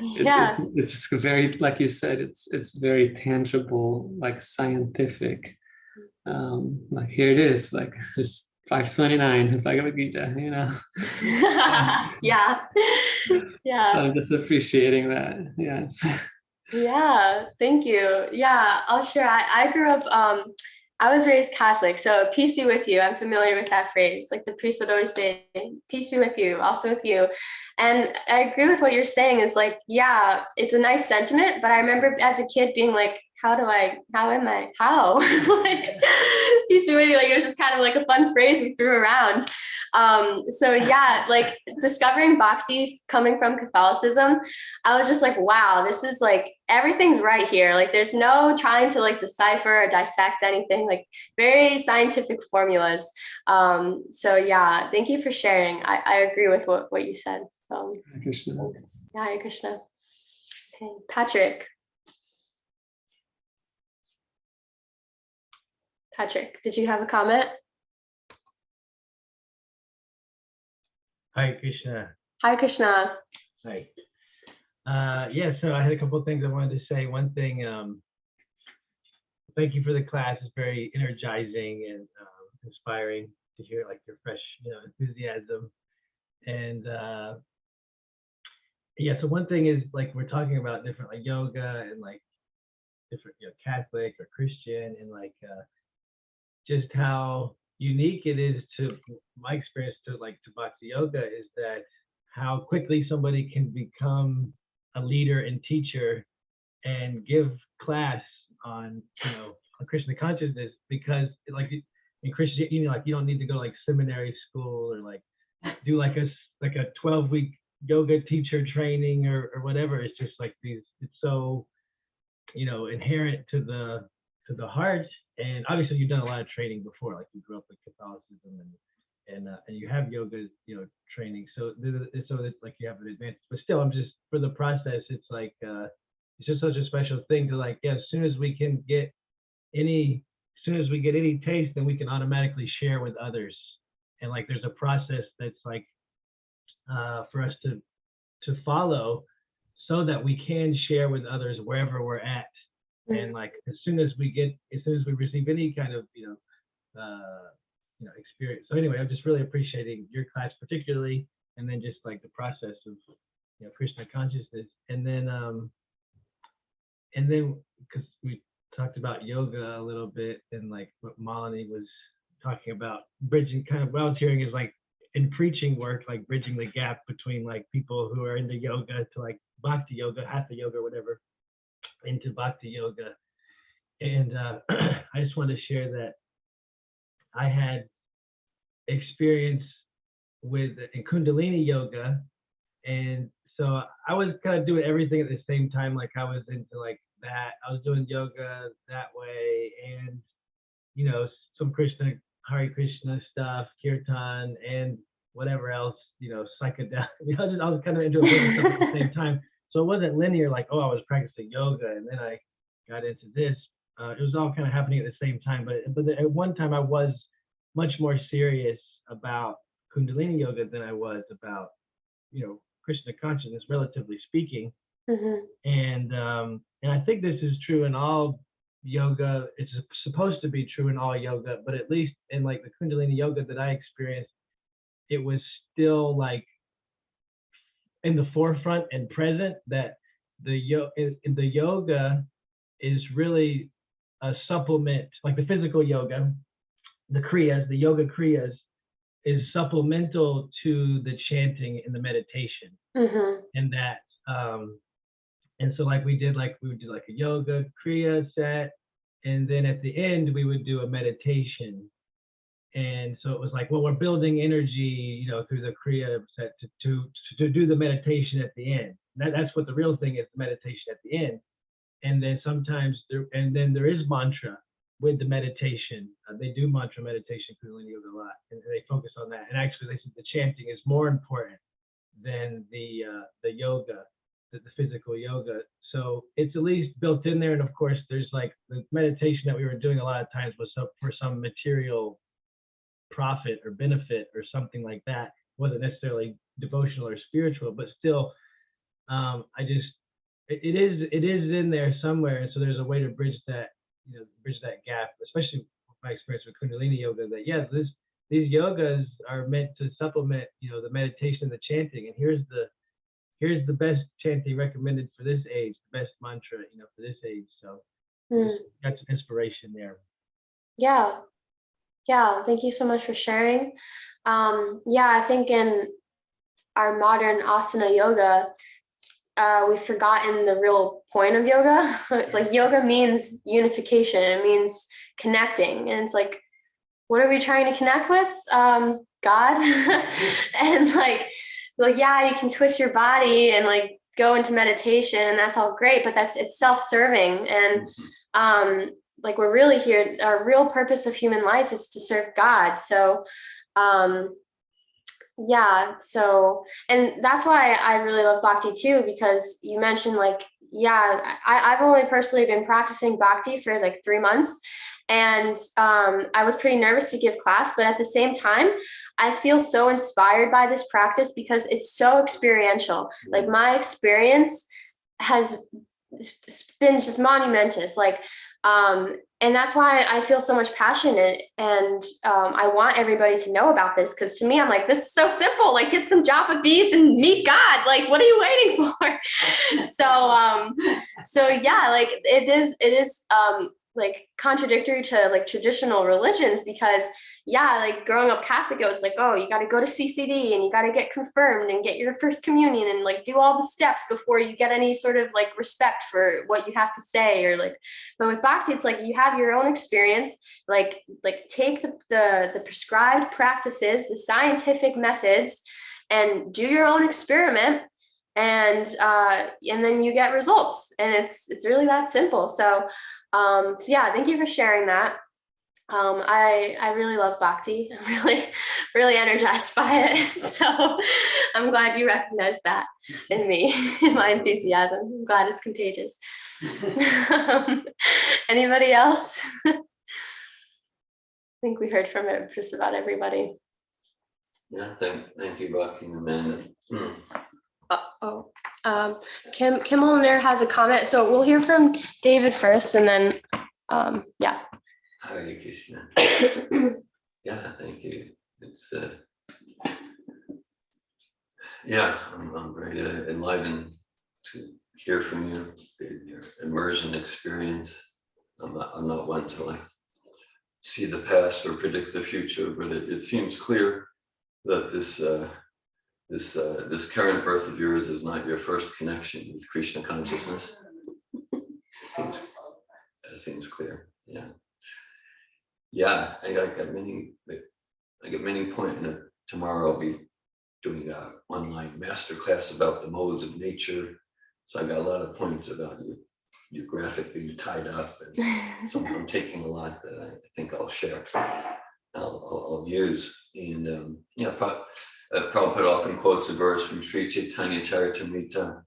Yeah. It's just very, like you said, it's very tangible, like scientific. Like here it is, like just 529 Bhagavad Gita, Yeah. Yeah. So I'm just appreciating that. Yes. Yeah, thank you. Yeah, I'll share. I grew up, I was raised Catholic, so peace be with you. I'm familiar with that phrase. Like the priest would always say, peace be with you, also with you. And I agree with what you're saying is like, yeah, it's a nice sentiment, but I remember as a kid being like, how? Like, peace be with you. Like, it was just kind of like a fun phrase we threw around. So yeah, like discovering Bhakti coming from Catholicism, I was just like, wow, this is like, everything's right here. Like there's no trying to like decipher or dissect anything, like very scientific formulas. So yeah, thank you for sharing. I agree with what you said. Hare Krishna. Yeah, Hare Krishna. Okay, Patrick. Patrick, did you have a comment? Hi, Krishna. Hi, Krishna. Hi. Yeah, so I had a couple of things I wanted to say. One thing, thank you for the class. It's very energizing and inspiring to hear like your fresh, enthusiasm. And yeah, so one thing is like we're talking about different like yoga and like different, Catholic or Christian, and like just how unique it is to my experience to Bhakti Yoga is that how quickly somebody can become a leader and teacher and give class on on Krishna consciousness, because like in Christian, you don't need to go like seminary school or like do like a 12-week yoga teacher training or whatever. It's just like it's so inherent to the heart. And obviously you've done a lot of training before, like you grew up with Catholicism and you have yoga, training. So it's like you have an advantage, but still I'm just, for the process, it's like, it's just such a special thing to like, yeah, as soon as we get any taste, then we can automatically share with others. And like, there's a process that's like, for us to follow so that we can share with others wherever we're at. And like as soon as we receive any kind of experience. So anyway, I'm just really appreciating your class particularly, and then just like the process of Krishna consciousness, and then because we talked about yoga a little bit, and like what Malini was talking about, bridging, kind of what I was hearing is like in preaching work, like bridging the gap between like people who are into yoga to like Bhakti yoga, Hatha yoga, whatever, into Bhakti yoga. And I just wanted to share that I had experience in Kundalini yoga. And so I was kind of doing everything at the same time. Like I was into like that. I was doing yoga that way, and you know, some Hare Krishna stuff, kirtan, and whatever else, you know, psychedelic. You know, I was kind of into a bunch of stuff at the same time. So it wasn't linear, like, oh, I was practicing yoga and then I got into this. It was all kind of happening at the same time. But at one time I was much more serious about Kundalini yoga than I was about, you know, Krishna consciousness, relatively speaking. And I think this is true in all yoga. It's supposed to be true in all yoga, but at least in like the Kundalini yoga that I experienced, it was still like in the forefront and present that the yoga is really a supplement, like the physical yoga, the kriyas, the yoga kriyas is supplemental to the chanting and the meditation. And that and so like we would do like a yoga kriya set, and then at the end we would do a meditation. And so it was like, well, we're building energy, you know, through the kriya set to do the meditation at the end. That's what the real thing is, the meditation at the end. And then sometimes there is mantra with the meditation. They do mantra meditation, Kundalini yoga a lot, and they focus on that. And actually, they said the chanting is more important than the yoga, the physical yoga. So it's at least built in there. And of course, there's like the meditation that we were doing a lot of times was for some material profit or benefit or something like that. It wasn't necessarily devotional or spiritual, but still, it is in there somewhere. And so there's a way to bridge that gap, especially with my experience with Kundalini yoga, that yes, these yogas are meant to supplement, you know, the meditation and the chanting. And here's the best chanting recommended for this age, the best mantra, you know, for this age. So got some inspiration there. Yeah, thank you so much for sharing. I think in our modern asana yoga, we've forgotten the real point of yoga. Like yoga means unification. It means connecting. And it's like, what are we trying to connect with? God. And like, yeah, you can twist your body and like go into meditation, and that's all great, but it's self-serving. And like we're really here, our real purpose of human life is to serve God. So and that's why I really love Bhakti too, because you mentioned like, I've only personally been practicing Bhakti for like 3 months. And I was pretty nervous to give class, but at the same time, I feel so inspired by this practice because it's so experiential. Like my experience has been just monumentous. Like, and that's why I feel so much passionate, and I want everybody to know about this, because to me, I'm like, this is so simple. Like, get some japa beads and meet God. Like, what are you waiting for? So yeah, like it is like contradictory to like traditional religions, because like growing up Catholic, it was like, oh, you got to go to CCD and you got to get confirmed and get your first communion and like do all the steps before you get any sort of like respect for what you have to say, or like, but with Bhakti, it's like you have your own experience, like take the prescribed practices, the scientific methods, and do your own experiment, and then you get results, and it's really that simple. So yeah, thank you for sharing that. I really love Bhakti. I'm really energized by it. So I'm glad you recognized that in me, in my enthusiasm. I'm glad it's contagious. Anybody else? I think we heard from it, just about everybody. Yeah, thank you, Bhakti and Amanda. Kim Moliner has a comment, so we'll hear from David first, and then yeah. Hare Krishna. Yeah, thank you. It's I'm very enlivened to hear from you, your immersion experience. I'm not one to like see the past or predict the future, but it seems clear that this current birth of yours is not your first connection with Krishna consciousness. It seems clear. Yeah, I got many points. Tomorrow I'll be doing an online masterclass about the modes of nature. So I got a lot of points about your graphic being tied up, and so I'm taking a lot that I think I'll share. I'll use. And Prabhupada often quotes a verse from Sri Chaitanya Charitamrita,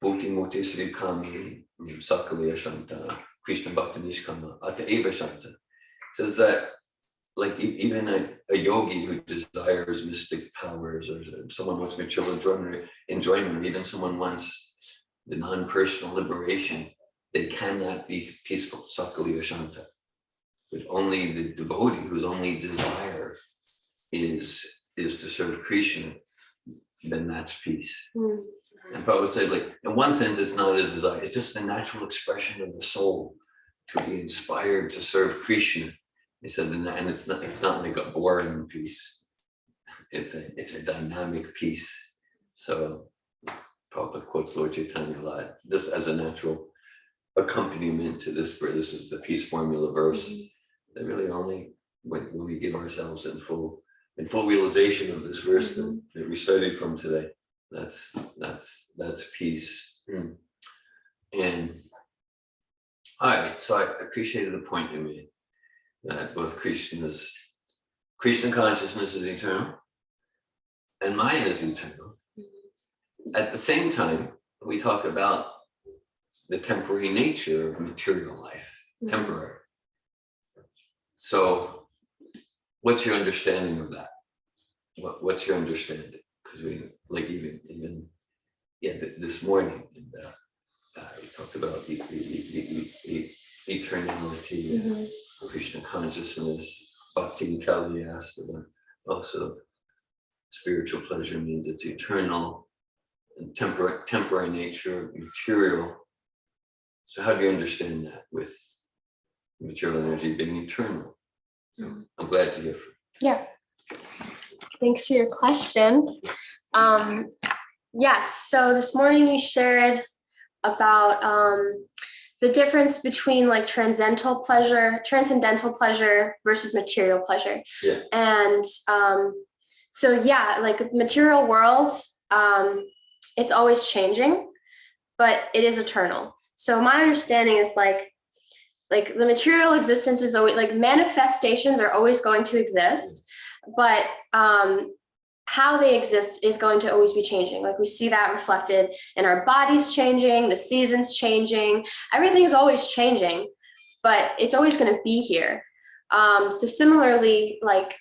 Bhuti Moti Sri Kami Sakaliya Shanta, Krishna Bhakti Nishkama, Ata Eva Shanta. Says that like even a yogi who desires mystic powers, or someone wants material enjoyment, even someone wants the non-personal liberation, they cannot be peaceful, Sakaliya Shanta. But only the devotee whose only desire is to serve Krishna, then that's peace. And Prabhupada said, like, in one sense, it's not a desire, it's just a natural expression of the soul to be inspired to serve Krishna. He said, and it's not like a boring peace. It's a dynamic peace. So Prabhupada quotes Lord Chaitanya a lot, this as a natural accompaniment to this, where this is the peace formula verse. That really only when we give ourselves in full realization of this verse that we studied from today, that's peace. And all right, so I appreciated the point you made, that both Krishna consciousness is eternal and Maya is eternal. At the same time, we talk about the temporary nature of material life, temporary. So what's your understanding of that? What's your understanding? Because we, like, even this morning, we talked about the eternality, Krishna consciousness. Bhaktin Kelly asked about also spiritual pleasure means it's eternal, and temporary nature, material. So how do you understand that with material energy being eternal? I'm glad to hear from you. Yeah. Thanks for your question. Yes, so this morning you shared about the difference between like transcendental pleasure versus material pleasure. Yeah. And so yeah, like material world, it's always changing, but it is eternal. So my understanding is like the material existence is always, like, manifestations are always going to exist, but how they exist is going to always be changing. Like we see that reflected in our bodies changing, the seasons changing, everything is always changing, but it's always going to be here. So similarly, like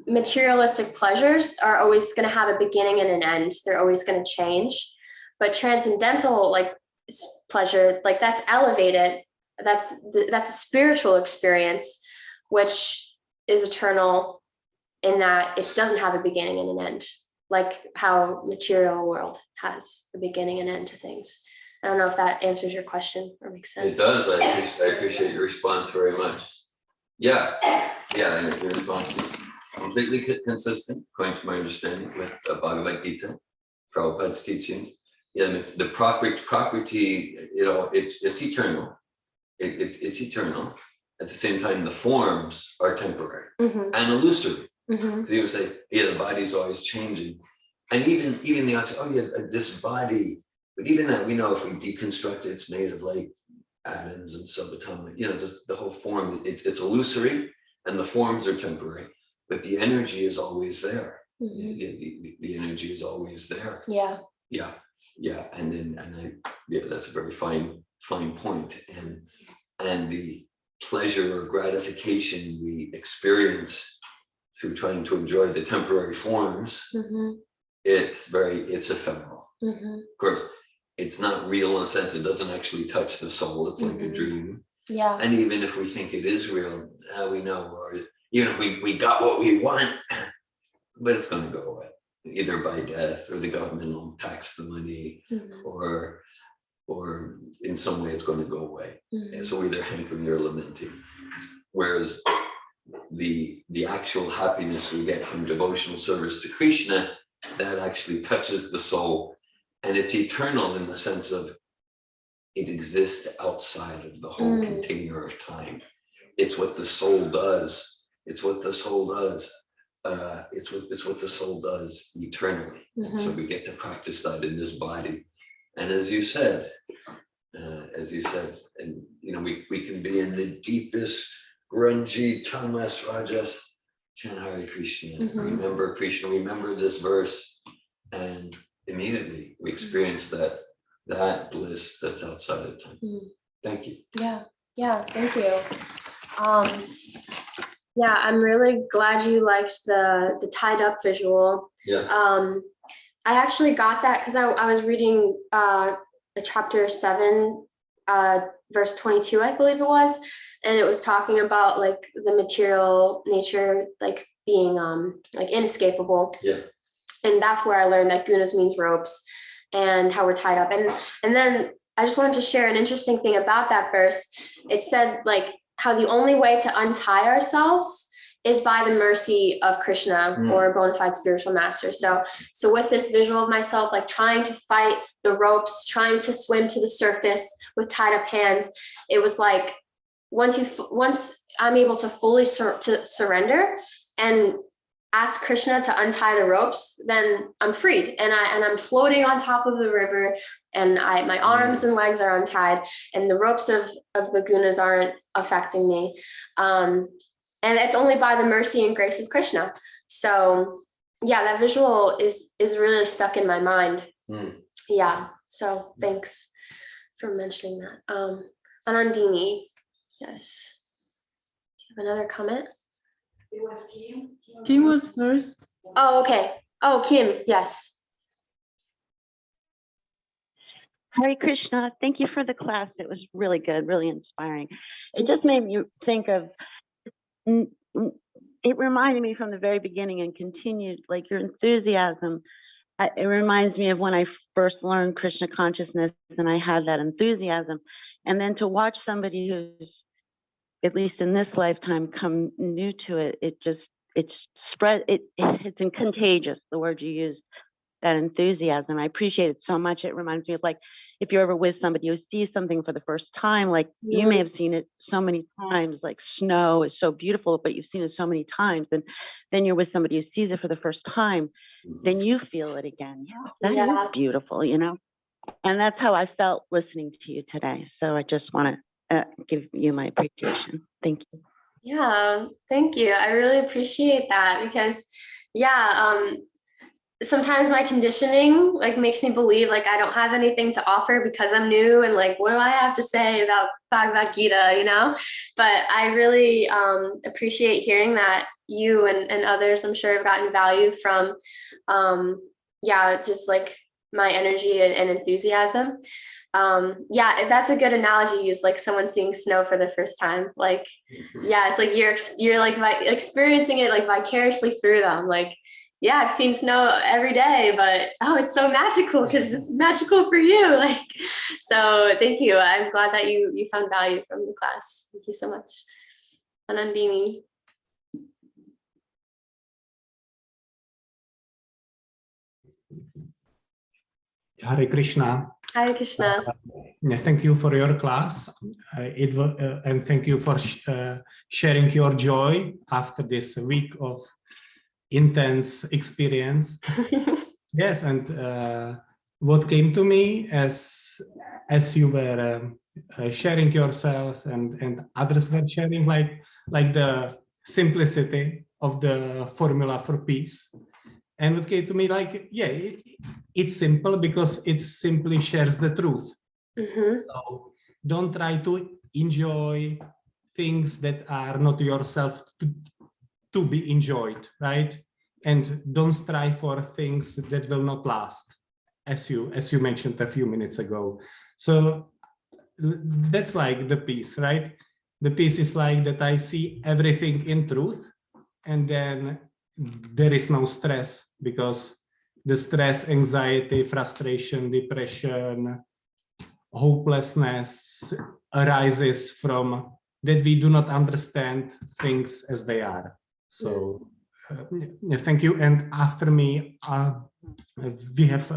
materialistic pleasures are always going to have a beginning and an end. They're always going to change, but transcendental, like pleasure, like that's elevated. That's a spiritual experience, which is eternal in that it doesn't have a beginning and an end, like how material world has a beginning and end to things. I don't know if that answers your question or makes sense. It does. I appreciate your response very much. Yeah, and your response is completely consistent, according to my understanding, with Bhagavad Gita, Prabhupada's teaching. Yeah, the property, it's eternal. It's eternal. At the same time, the forms are temporary and illusory. Because you would say, the body's always changing. And even the answer, this body, but even that, we know if we deconstruct it, it's made of like atoms and subatomic, just the whole form, it's illusory and the forms are temporary, but the energy is always there. The energy is always there. Yeah. That's a very fine point. And the pleasure or gratification we experience through trying to enjoy the temporary forms, it's ephemeral. Of course, it's not real in a sense, it doesn't actually touch the soul, it's like a dream. And even if we think it is real, we know, or even if we got what we want, but it's going to go away, either by death, or the government will tax the money, or in some way it's going to go away. And so we're either hankering or lamenting. Whereas the actual happiness we get from devotional service to Krishna, that actually touches the soul, and it's eternal in the sense of it exists outside of the whole container of time. It's what the soul does. it's what the soul does eternally. And so we get to practice that in this body. And as you said, and we can be in the deepest, grungy, tamas, rajas, chant Hare Krishna, remember Krishna, remember this verse, and immediately we experience that bliss that's outside of time. Thank you. Yeah, thank you. Yeah, I'm really glad you liked the tied up visual. Yeah. I actually got that because I was reading chapter 7, verse 22, I believe it was, and it was talking about like the material nature, like being like inescapable. Yeah. And that's where I learned that gunas means ropes and how we're tied up. And then I just wanted to share an interesting thing about that verse. It said like how the only way to untie ourselves is by the mercy of Krishna or a bona fide spiritual master. So with this visual of myself, like trying to fight the ropes, trying to swim to the surface with tied up hands, it was like, once I'm able to fully surrender and ask Krishna to untie the ropes, then I'm freed and I'm floating on top of the river, and my arms and legs are untied, and the ropes of the gunas aren't affecting me. And it's only by the mercy and grace of Krishna. So yeah, that visual is really stuck in my mind. Yeah. So thanks for mentioning that. Anandini, yes. Do you have another comment? It was Kim. Kim was first. Oh, okay. Oh, Kim, yes. Hare Krishna, thank you for the class. It was really good, really inspiring. It just made me think of, it reminded me from the very beginning and continued, like your enthusiasm. It reminds me of when I first learned Krishna consciousness and I had that enthusiasm. And then to watch somebody who's, at least in this lifetime, come new to it, it's spread, it's contagious, the word you used, that enthusiasm. I appreciate it so much. It reminds me of like, if you're ever with somebody who sees something for the first time, like you may have seen it so many times, like snow is so beautiful, but you've seen it so many times. And then you're with somebody who sees it for the first time, then you feel it again. That is beautiful, And that's how I felt listening to you today. So I just want to give you my appreciation. Thank you. Yeah, thank you. I really appreciate that because, sometimes my conditioning like makes me believe like I don't have anything to offer because I'm new and like, what do I have to say about Bhagavad Gita, But I really appreciate hearing that you and others, I'm sure, have gotten value from, just like my energy and enthusiasm. That's a good analogy you use, like someone seeing snow for the first time. Like, it's like you're like experiencing it like vicariously through them. Like, I've seen snow every day, but it's so magical because it's magical for you. Like, so thank you. I'm glad that you found value from the class. Thank you so much. Anandini. Hare Krishna. Hare Krishna. Thank you for your class. And thank you for sharing your joy after this week of intense experience. Yes, and what came to me as you were sharing yourself and others were sharing, like the simplicity of the formula for peace. And what came to me, like, it's simple because it simply shares the truth. So don't try to enjoy things that are not yourself to be enjoyed, right? And don't strive for things that will not last, as you mentioned a few minutes ago. So that's like the peace, right? The peace is like that I see everything in truth, and then there is no stress, because the stress, anxiety, frustration, depression, hopelessness arises from that we do not understand things as they are. So thank you. And after me, we have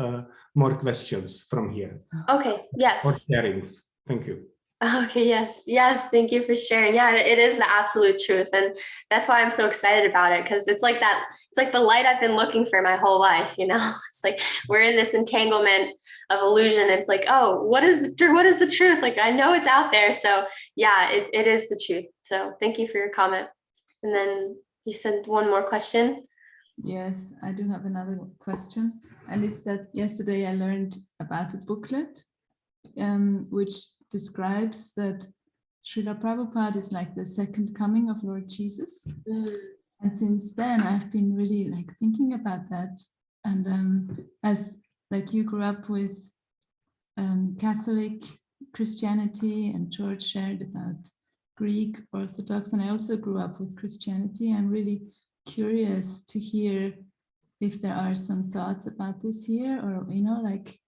more questions from here. Okay, yes. Or sharings. Thank you. Okay, yes. Yes, thank you for sharing. Yeah, it is the absolute truth. And that's why I'm so excited about it, because it's like that, it's like the light I've been looking for my whole life, you know? It's like we're in this entanglement of illusion. It's like, oh, what is the truth? Like, I know it's out there. So yeah, it is the truth. So thank you for your comment. And then you said one more question. Yes, I do have another question. And it's that yesterday I learned about a booklet which describes that Srila Prabhupada is like the second coming of Lord Jesus. And since then, I've been really like thinking about that. And as like you grew up with Catholic Christianity, and George shared about Greek Orthodox, and I also grew up with Christianity. I'm really curious to hear if there are some thoughts about this here, or, you know, like,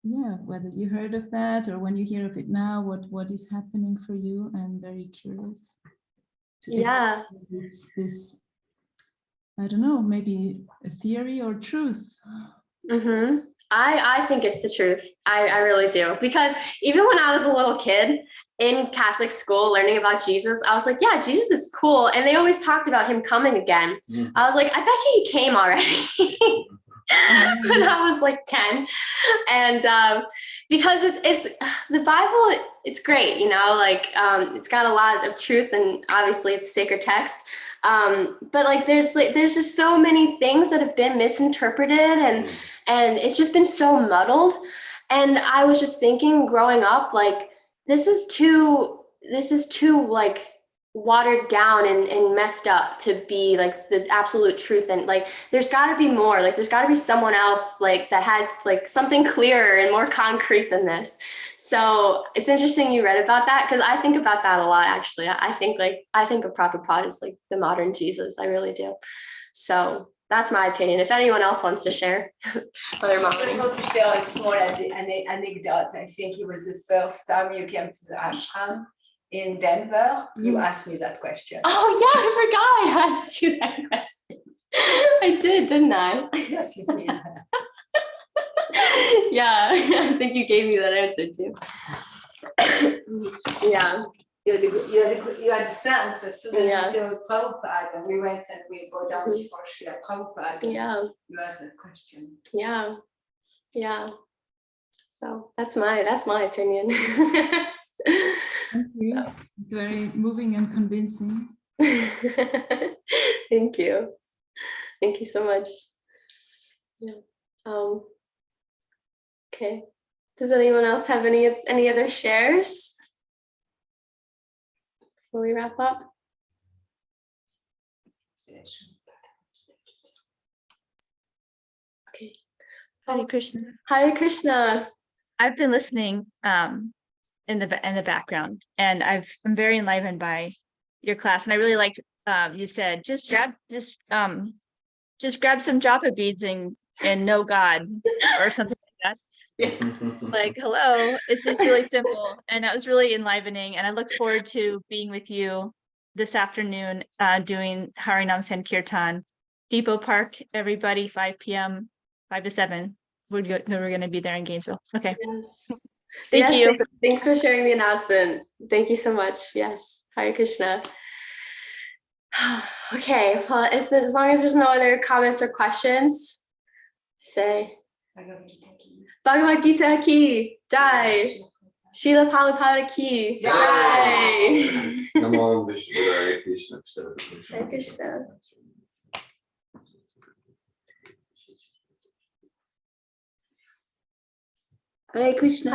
yeah, whether you heard of that, or when you hear of it now, what is happening for you. I'm very curious to explore this, I don't know, maybe a theory or truth. Mm-hmm. I think it's the truth. I really do. Because even when I was a little kid in Catholic school learning about Jesus, I was like, yeah, Jesus is cool. And they always talked about him coming again. Mm-hmm. I was like, I bet you he came already. When I was like 10. And because it's the Bible, it's great, you know, like it's got a lot of truth, and obviously it's sacred text. But like there's just so many things that have been misinterpreted, and it's just been so muddled. And I was just thinking growing up, like this is too like watered down and messed up to be like the absolute truth. And like there's got to be more, like there's got to be someone else like that has like something clearer and more concrete than this. So it's interesting you read about that, because I think about that a lot, actually. I think of Prabhupada as like the modern Jesus. I really do. So that's my opinion. If anyone else wants to share. I just want to share a small anecdote. I think it was the first time you came to the ashram in Denver. You asked me that question. Oh yeah, I forgot I asked you that question. I did, didn't I? Yes, you did. Yeah, I think you gave me that answer too. Yeah. You had the sense as soon as you saw Prabhupada, and we went and we go down before Srila Prabhupada. Yeah. You asked that question. Yeah. Yeah. So that's my opinion. Thank you. So. Very moving and convincing. Thank you. Thank you so much. Yeah. Okay. Does anyone else have any other shares before we wrap up? Okay. Hare Krishna. Hare Krishna. I've been listening in the background, and I'm very enlivened by your class, and I really liked you said just grab some japa beads and know God or something like that. Like, hello, it's just really simple, and that was really enlivening, and I look forward to being with you this afternoon doing Harinam Sankirtan. Depot Park, everybody, 5 p.m., 5 to 7. We're going to be there in Gainesville. Okay. Yes. Thank you. Thanks for sharing the announcement. Thank you so much. Yes. Hare Krishna. Okay. Well, as long as there's no other comments or questions, say Bhagavad Gita ki jai. Srila Prabhupada ki jai. Namo Vishnu Krishna. Hare Krishna. Hare Krishna.